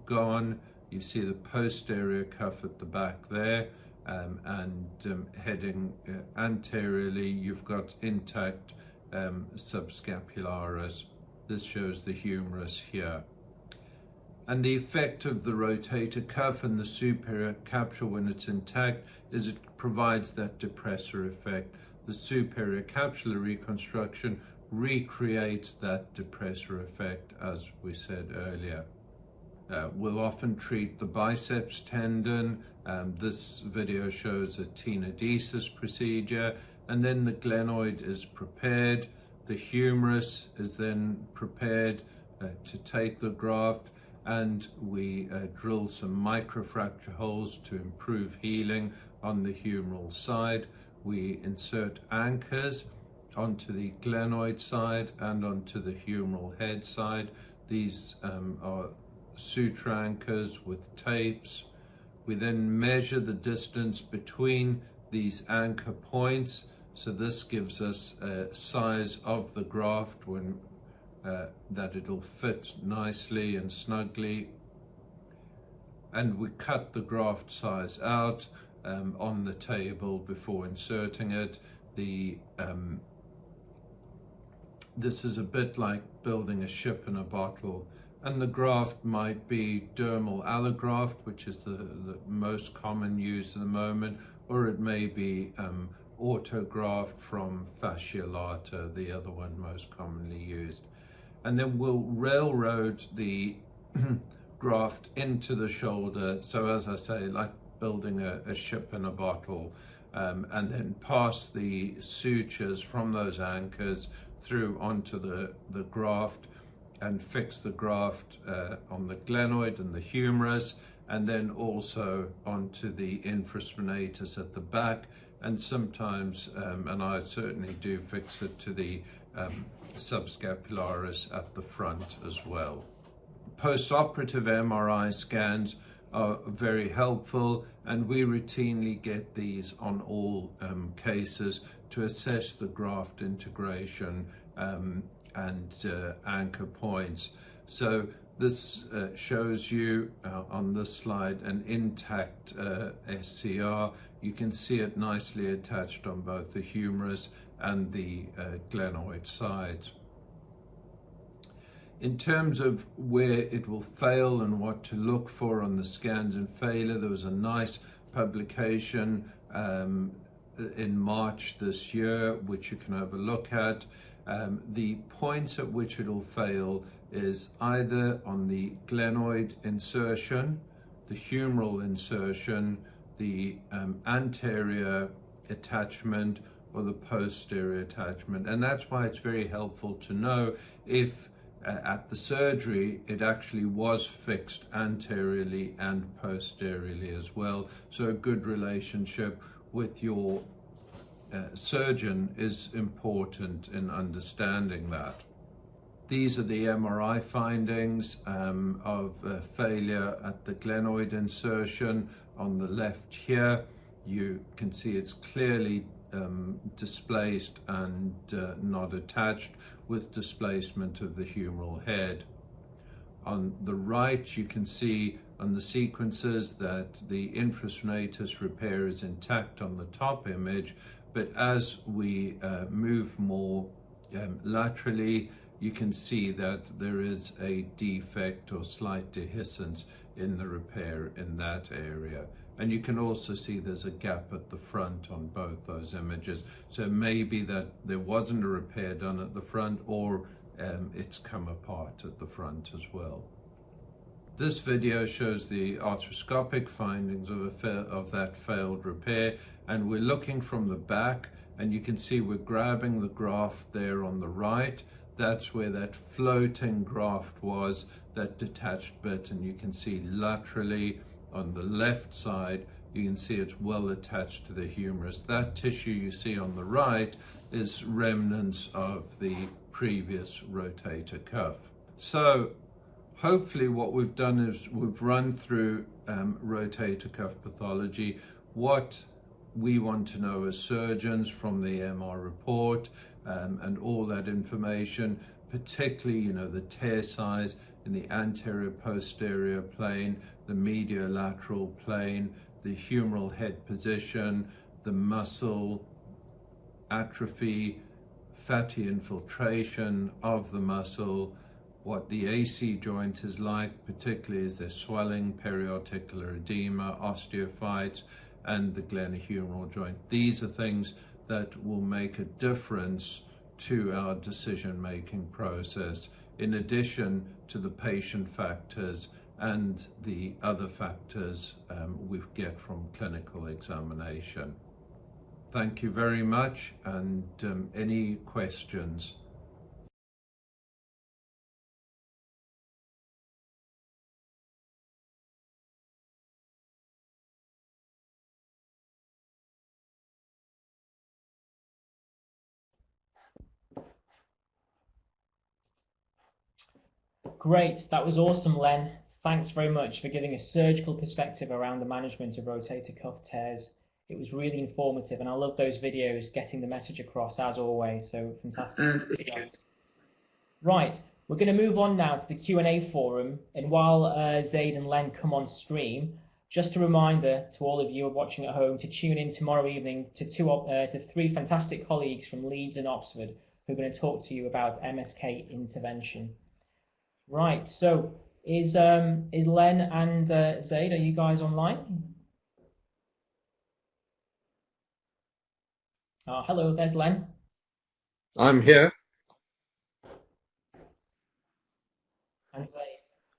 gone. You see the posterior cuff at the back there. heading anteriorly, you've got intact subscapularis. This shows the humerus here. And the effect of the rotator cuff and the superior capsule when it's intact is it provides that depressor effect. The superior capsular reconstruction recreates that depressor effect, as we said earlier. We'll often treat the biceps tendon. This video shows a tenodesis procedure, and then the glenoid is prepared. The humerus is then prepared to take the graft, and we drill some microfracture holes to improve healing on the humeral side. We insert anchors onto the glenoid side and onto the humeral head side. These are suture anchors with tapes. We then measure the distance between these anchor points, so this gives us a size of the graft when that it'll fit nicely and snugly. And we cut the graft size out on the table before inserting it. This is a bit like building a ship in a bottle, and the graft might be dermal allograft, which is the most common use at the moment, or it may be autograft from fascia lata, the other one most commonly used. And then we'll railroad the graft into the shoulder, so as I say, like building a ship in a bottle, and then pass the sutures from those anchors through onto the graft and fix the graft on the glenoid and the humerus, and then also onto the infraspinatus at the back, and sometimes, and I certainly do, fix it to the subscapularis at the front as well. Post-operative MRI scans are very helpful, and we routinely get these on all cases to assess the graft integration and anchor points. So this shows you on this slide an intact SCR. You can see it nicely attached on both the humerus and the glenoid sides. In terms of where it will fail and what to look for on the scans and failure, there was a nice publication in March this year, which you can have a look at. The points at which it will fail is either on the glenoid insertion, the humeral insertion, the anterior attachment, or the posterior attachment. And that's why it's very helpful to know if at the surgery it actually was fixed anteriorly and posteriorly as well. So a good relationship with your surgeon is important in understanding that. These are the MRI findings of failure at the glenoid insertion. On the left here, you can see it's clearly displaced and not attached, with displacement of the humeral head. On the right, you can see on the sequences that the infraspinatus repair is intact on the top image, but as we move more laterally, you can see that there is a defect or slight dehiscence in the repair in that area. And you can also see there's a gap at the front on both those images. So it may be that there wasn't a repair done at the front, or it's come apart at the front as well. This video shows the arthroscopic findings of that failed repair, and we're looking from the back, and you can see we're grabbing the graft there on the right. That's where that floating graft was, that detached bit, and you can see laterally on the left side, you can see it's well attached to the humerus. That tissue you see on the right is remnants of the previous rotator cuff. So hopefully what we've done is we've run through rotator cuff pathology, what we want to know as surgeons from the MR report, and all that information, particularly, the tear size in the anterior posterior plane, the mediolateral plane, the humeral head position, the muscle atrophy, fatty infiltration of the muscle, what the AC joint is like, particularly is there swelling, periarticular edema, osteophytes, and the glenohumeral joint. These are things that will make a difference to our decision-making process, in addition to the patient factors and the other factors we get from clinical examination. Thank you very much, and any questions? Great, that was awesome, Len. Thanks very much for giving a surgical perspective around the management of rotator cuff tears. It was really informative, and I love those videos, getting the message across as always, so fantastic stuff. Right, we're going to move on now to the Q&A forum, and while Zaid and Len come on stream, just a reminder to all of you watching at home to tune in tomorrow evening to three fantastic colleagues from Leeds and Oxford who are going to talk to you about MSK intervention. Right, so is Len and Zaid, are you guys online? Hello, there's Len. I'm here. And Zaid.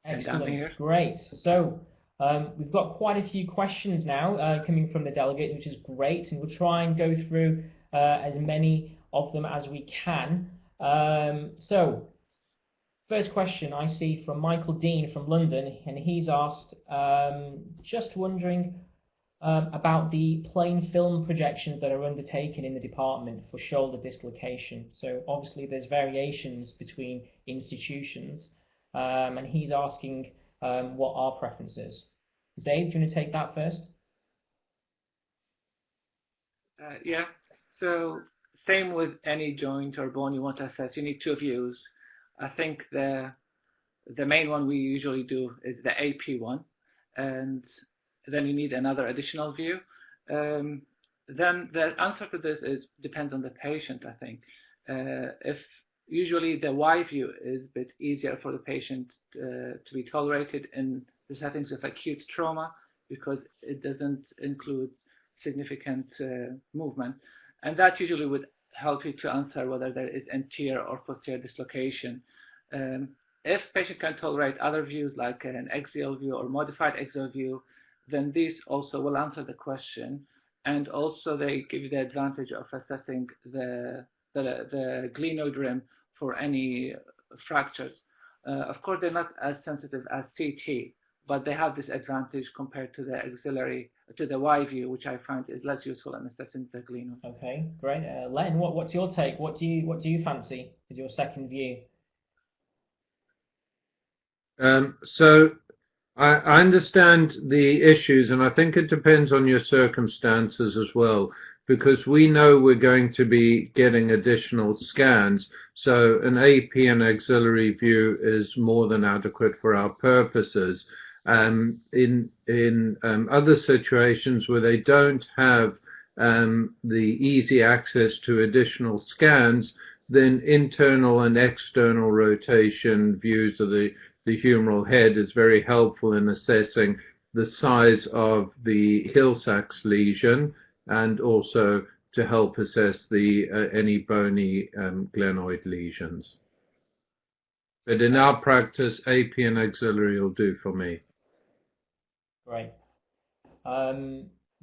Excellent, great. So we've got quite a few questions now coming from the delegates, which is great, and we'll try and go through as many of them as we can. So first question I see from Michael Dean from London, and he's asked, just wondering about the plain film projections that are undertaken in the department for shoulder dislocation. So obviously there's variations between institutions, and he's asking what our preference is. Zaid, do you want to take that first? Yeah, so same with any joint or bone you want to assess, you need two views. I think the main one we usually do is the AP one, and then you need another additional view. Then the answer to this depends on the patient, I think. If usually the Y view is a bit easier for the patient to be tolerated in the settings of acute trauma because it doesn't include significant movement, and that usually would help you to answer whether there is anterior or posterior dislocation. If patient can tolerate other views like an axial view or modified axial view, then these also will answer the question, and also they give you the advantage of assessing the glenoid rim for any fractures. Of course, they're not as sensitive as CT, but they have this advantage compared to the axillary, to the Y view, which I find is less useful in assessing the glenoid. Okay, great. Len, what's your take? What do you fancy as your second view? So I understand the issues, and I think it depends on your circumstances as well, because we know we're going to be getting additional scans. So an AP and auxiliary view is more than adequate for our purposes. In other situations where they don't have the easy access to additional scans, then internal and external rotation views of the humeral head is very helpful in assessing the size of the Hill-Sachs lesion, and also to help assess the any bony glenoid lesions. But in our practice, AP and auxiliary will do for me. Great.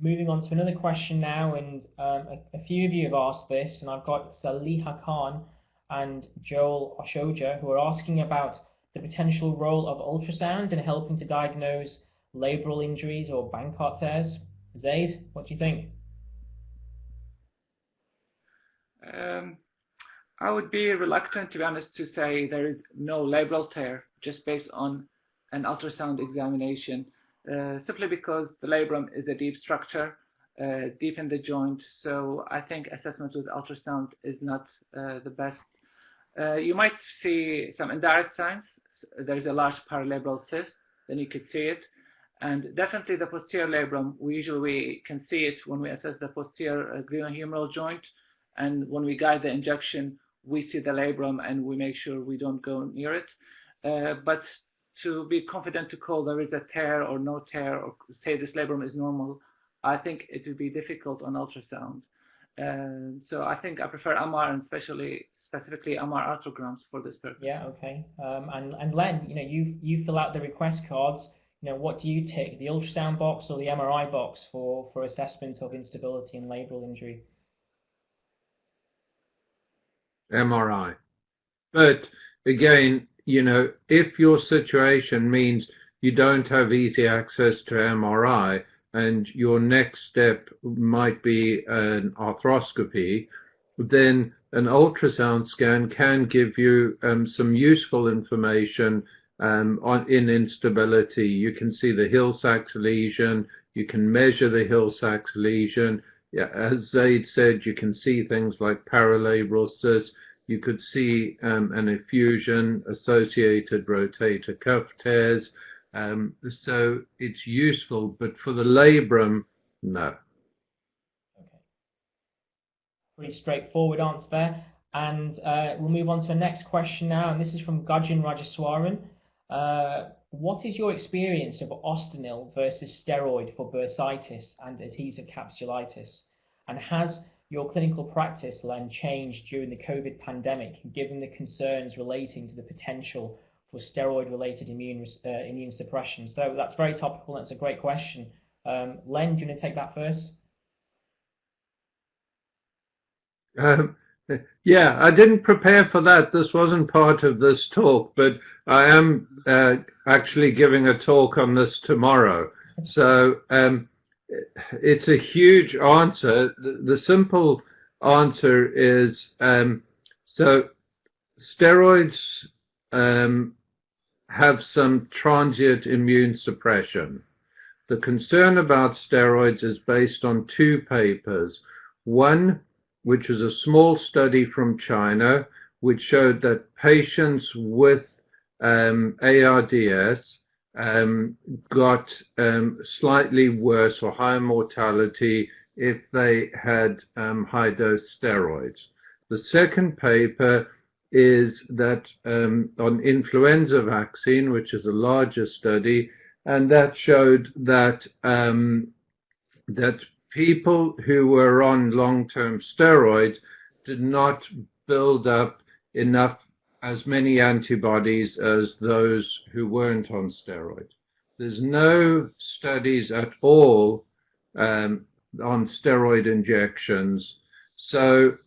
Moving on to another question now, and a few of you have asked this, and I've got Saliha Khan and Joel Oshoja who are asking about the potential role of ultrasound in helping to diagnose labral injuries or Bankart tears. Zaid, what do you think? I would be reluctant, to be honest, to say there is no labral tear just based on an ultrasound examination, simply because the labrum is a deep structure, deep in the joint. So I think assessment with ultrasound is not the best. You might see some indirect signs. There is a large paralabral cyst, then you could see it. And definitely the posterior labrum, we can see it when we assess the posterior glenohumeral joint. And when we guide the injection, we see the labrum and we make sure we don't go near it. But to be confident to call there is a tear or no tear, or say this labrum is normal, I think it would be difficult on ultrasound. So I think I prefer MR, and specifically MR arthrograms for this purpose. Yeah, okay. And Len, you fill out the request cards. What do you tick, the ultrasound box or the MRI box for assessment of instability and labral injury? MRI. But again, if your situation means you don't have easy access to MRI and your next step might be an arthroscopy, then an ultrasound scan can give you some useful information in instability. You can see the Hill-Sachs lesion, you can measure the Hill-Sachs lesion. Yeah, as Zaid said, you can see things like paralabral cysts. You could see an effusion, associated rotator cuff tears. So it's useful, but for the labrum, no. Okay. Pretty straightforward answer there. And we'll move on to the next question now, and this is from Gajan Rajeswaran. What is your experience of ostenil versus steroid for bursitis and adhesive capsulitis? And has your clinical practice, Len, changed during the COVID pandemic, given the concerns relating to the potential for steroid-related immune suppression? So that's very topical. That's a great question. Len, do you want to take that first? Yeah, I didn't prepare for that. This wasn't part of this talk, but I am actually giving a talk on this tomorrow. So it's a huge answer. The simple answer is, so steroids have some transient immune suppression. The concern about steroids is based on two papers. One, which was a small study from China, which showed that patients with ARDS got slightly worse or higher mortality if they had high-dose steroids. The second paper is that on influenza vaccine, which is a larger study, and that showed that that people who were on long-term steroids did not build up as many antibodies as those who weren't on steroids. There's no studies at all on steroid injections. So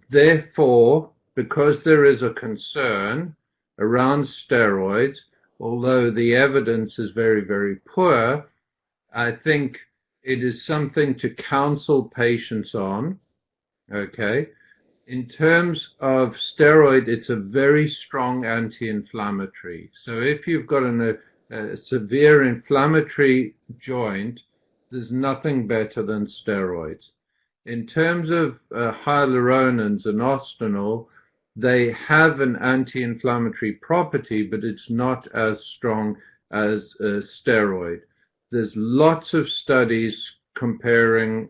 therefore, because there is a concern around steroids, although the evidence is very, very poor, I think it is something to counsel patients on, okay? In terms of steroid, it's a very strong anti-inflammatory. So if you've got a severe inflammatory joint, there's nothing better than steroids. In terms of hyaluronans and ostenil, they have an anti-inflammatory property, but it's not as strong as a steroid. There's lots of studies comparing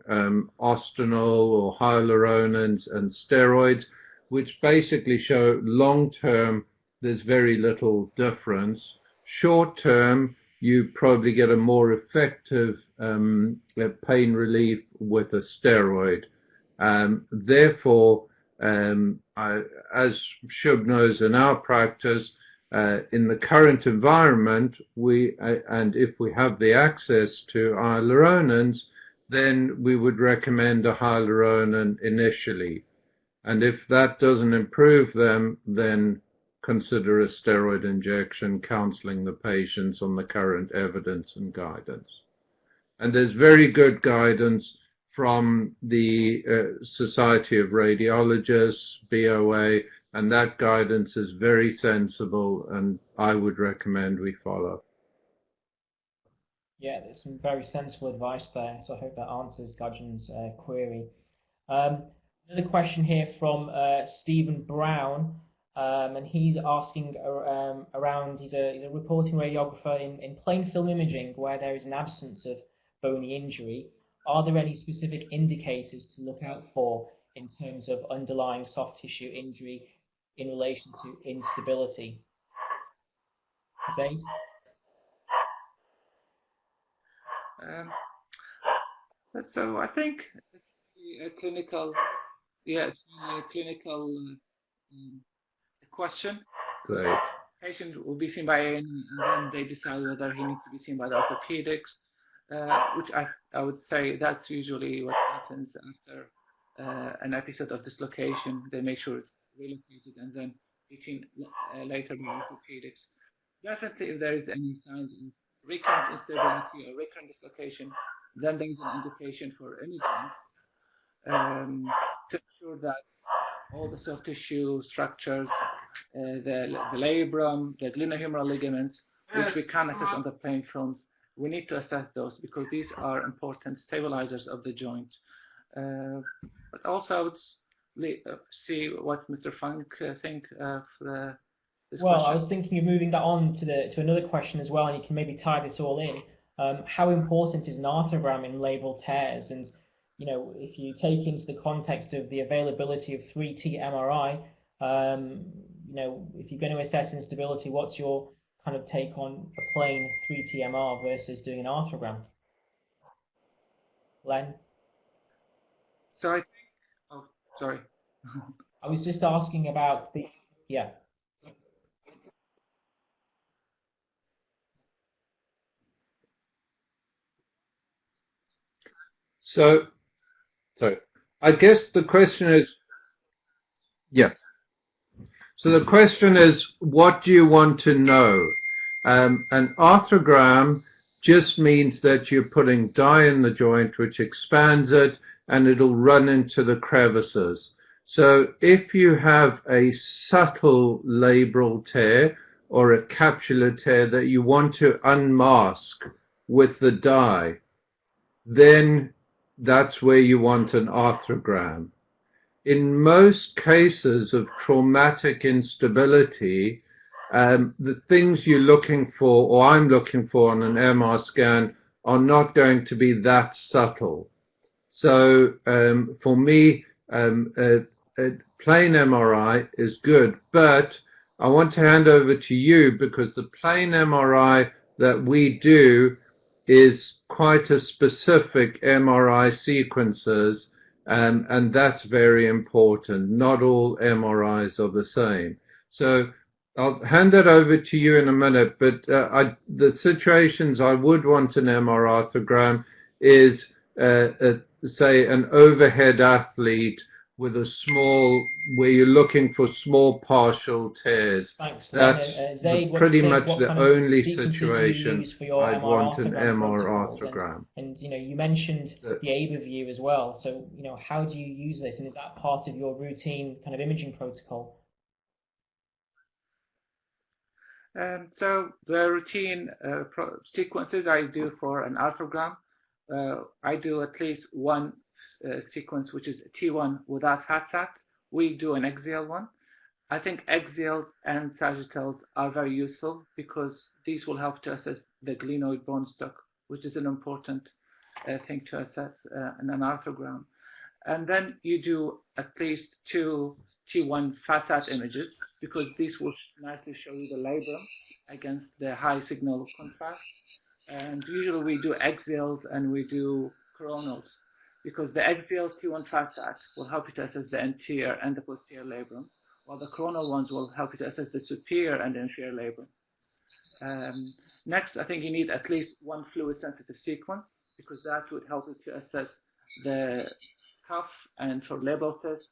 ostenil or hyaluronans and steroids, which basically show long-term there's very little difference. Short-term, you probably get a more effective pain relief with a steroid. Therefore, as Shub knows in our practice, in the current environment, and if we have the access to hyaluronans, then we would recommend a hyaluronan initially. And if that doesn't improve them, then consider a steroid injection, counseling the patients on the current evidence and guidance. And there's very good guidance from the Society of Radiologists, BOA, and that guidance is very sensible, and I would recommend we follow. Yeah, there's some very sensible advice there, so I hope that answers Gajan's query. Another question here from Stephen Brown. and he's asking around. He's a reporting radiographer in plain film imaging where there is an absence of bony injury. Are there any specific indicators to look out for in terms of underlying soft tissue injury in relation to instability? Zaid? So I think it's a clinical, it's a clinical question. Great. Patient will be seen by A&E, and then they decide whether he needs to be seen by the orthopedics, which I would say that's usually what happens after an episode of dislocation. They make sure it's relocated and then be seen later by orthopedics. Definitely, if there is any signs of recurrent instability or recurrent dislocation, then there is an indication for imaging to ensure that all the soft tissue structures, the labrum, the glenohumeral ligaments, which we can assess on the plain films, we need to assess those because these are important stabilizers of the joint. But also, I would see what Mr. Funk think of this Well, question. I was thinking of moving that on to another question as well, and you can maybe tie this all in. How important is an arthrogram in labral tears? And if you take into the context of the availability of 3T MRI, if you're going to assess instability, what's your kind of take on a plain 3T MR versus doing an arthrogram? Len? So I think, oh, sorry. I was just asking about the, yeah. So I guess the question is, So the question is, what do you want to know? An arthrogram just means that you're putting dye in the joint, which expands it, and it'll run into the crevices. So if you have a subtle labral tear or a capsular tear that you want to unmask with the dye, then that's where you want an arthrogram. In most cases of traumatic instability, the things you're looking for, or I'm looking for on an MR scan, are not going to be that subtle. So for me, a plain MRI is good, but I want to hand over to you because the plain MRI that we do is quite a specific MRI sequences, and that's very important. Not all MRIs are the same. So I'll hand that over to you in a minute, but the situations I would want an MR arthrogram is, say, an overhead athlete with a small, where you're looking for small partial tears. Thanks. That's Zaid, pretty much the only situation I'd want an MR arthrogram. And you mentioned the ABER as well. So how do you use this, and is that part of your routine kind of imaging protocol? So the routine sequences I do for an arthrogram, I do at least one sequence, which is T1 without fat. We do an axial one. I think axials and sagittals are very useful because these will help to assess the glenoid bone stock, which is an important thing to assess in an arthrogram. And then you do at least 2 T1 facet images because these will nicely show you the labrum against the high signal contrast. And usually we do axials and we do coronals because the axial T1 facet will help you to assess the anterior and the posterior labrum, while the coronal ones will help you to assess the superior and inferior labrum. Next, I think you need at least one fluid sensitive sequence because that would help you to assess the cuff and for labral tests.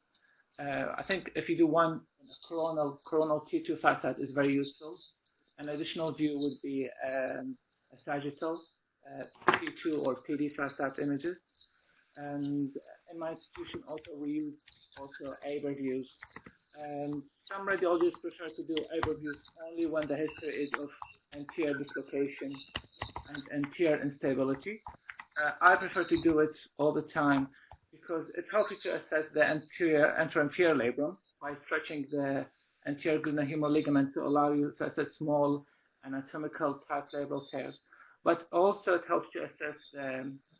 I think if you do one coronal T2 facet is very useful. An additional view would be a sagittal T2 or PD facet images. And in my institution also we use also ABER views. Some radiologists prefer to do ABER views only when the history is of anterior dislocation and anterior instability. I prefer to do it all the time because it helps you to assess the anterior labrum by stretching the anterior glenohumeral ligament to allow you to assess small anatomical type labral tears. But also it helps you assess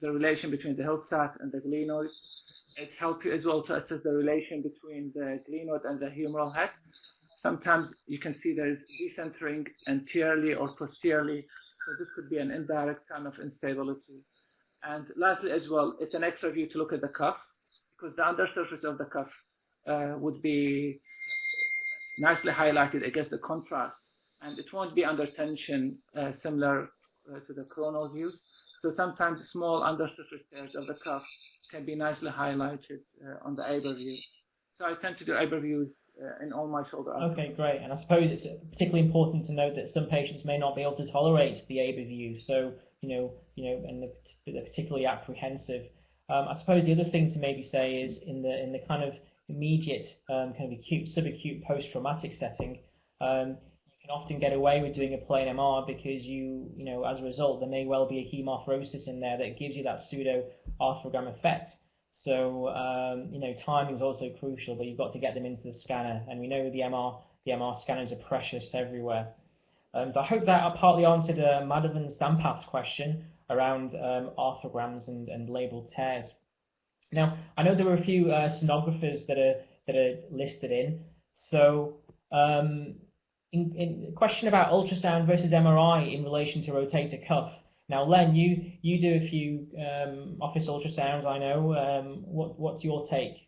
the relation between the Hill-Sachs and the glenoid. It helps you as well to assess the relation between the glenoid and the humeral head. Sometimes you can see there is decentering anteriorly or posteriorly, so this could be an indirect sign of instability. And lastly as well, it's an extra view to look at the cuff, because the undersurface of the cuff would be nicely highlighted against the contrast, and it won't be under tension similar to the coronal view. So sometimes small undersurface tears of the cuff can be nicely highlighted on the ABER view. So I tend to do ABER views in all my shoulder. Okay, great. And I suppose it's particularly important to note that some patients may not be able to tolerate the ABER view, so and they're particularly apprehensive. I suppose the other thing to maybe say is in the kind of immediate kind of acute, subacute post-traumatic setting, you can often get away with doing a plain MR because as a result there may well be a hemarthrosis in there that gives you that pseudo arthrogram effect. So timing is also crucial, but you've got to get them into the scanner, and we know the MR scanners are precious everywhere. So I hope that partly answered Madhavan Sampath's question around arthrograms and labral tears. Now, I know there were a few sonographers that are listed in. So, in question about ultrasound versus MRI in relation to rotator cuff. Now, Len, you do a few office ultrasounds, I know. What's your take?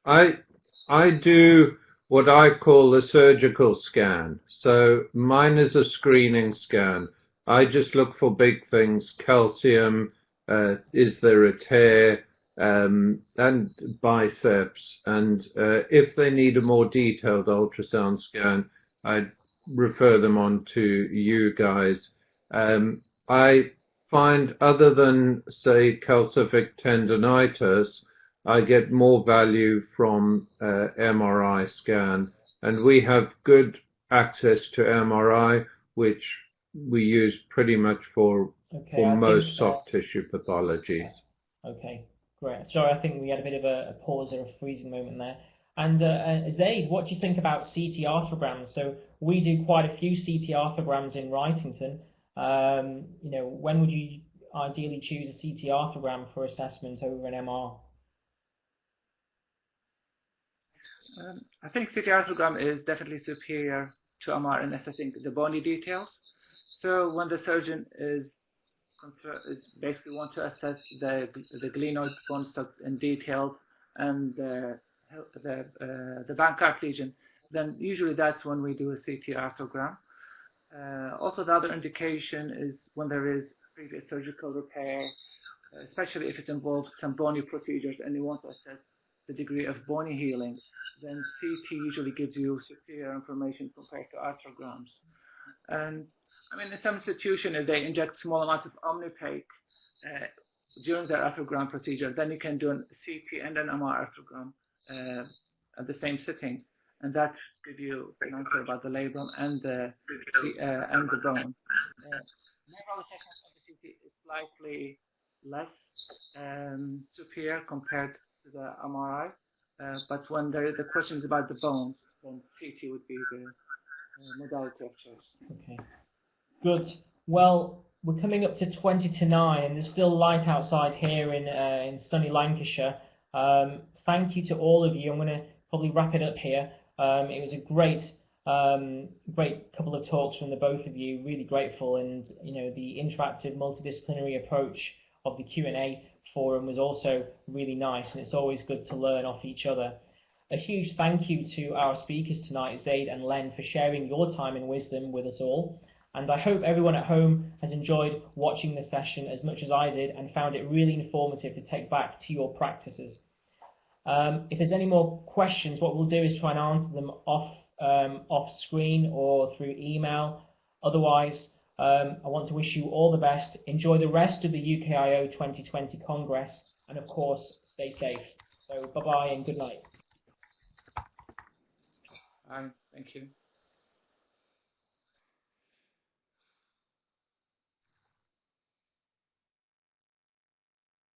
I do what I call a surgical scan. So mine is a screening scan. I just look for big things: calcium, is there a tear, and biceps. And if they need a more detailed ultrasound scan, I refer them on to you guys. I find, other than, say, calcific tendonitis, I get more value from MRI scan, and we have good access to MRI, which we use pretty much for most soft tissue pathologies. Okay, great. Sorry, I think we had a bit of a pause or a freezing moment there. And Zaid, what do you think about CT arthrograms? So we do quite a few CT arthrograms in Wrightington. When would you ideally choose a CT arthrogram for assessment over an MR? I think CT arthrogram is definitely superior to MR in assessing the bony details. So when the surgeon is basically want to assess the glenoid bone structure in detail and the Bankart lesion, then usually that's when we do a CT arthrogram. Also, the other indication is when there is previous surgical repair, especially if it involves some bony procedures and you want to assess the degree of bony healing, then CT usually gives you superior information compared to arthrograms. And I mean, in some institutions, if they inject small amounts of Omnipaque during their arthrogram procedure, then you can do a CT and an MR arthrogram at the same sitting, and that gives you an answer about the labrum and the bone. Labral assessment of the CT is slightly less superior compared to the MRI, but when the question is about the bones, then CT would be the modality of choice. Okay, good. Well, we're coming up to 20 to 9, and there's still light outside here in sunny Lancashire. Thank you to all of you. I'm going to probably wrap it up here. It was a great couple of talks from the both of you. Really grateful, and the interactive multidisciplinary approach of the Q&A forum was also really nice, and it's always good to learn off each other. A huge thank you to our speakers tonight, Zaid and Len, for sharing your time and wisdom with us all. And I hope everyone at home has enjoyed watching the session as much as I did and found it really informative to take back to your practices. If there's any more questions, what we'll do is try and answer them off screen or through email. Otherwise, I want to wish you all the best. Enjoy the rest of the UKIO 2020 Congress, and of course, stay safe. So bye-bye and good night. Bye. Thank you.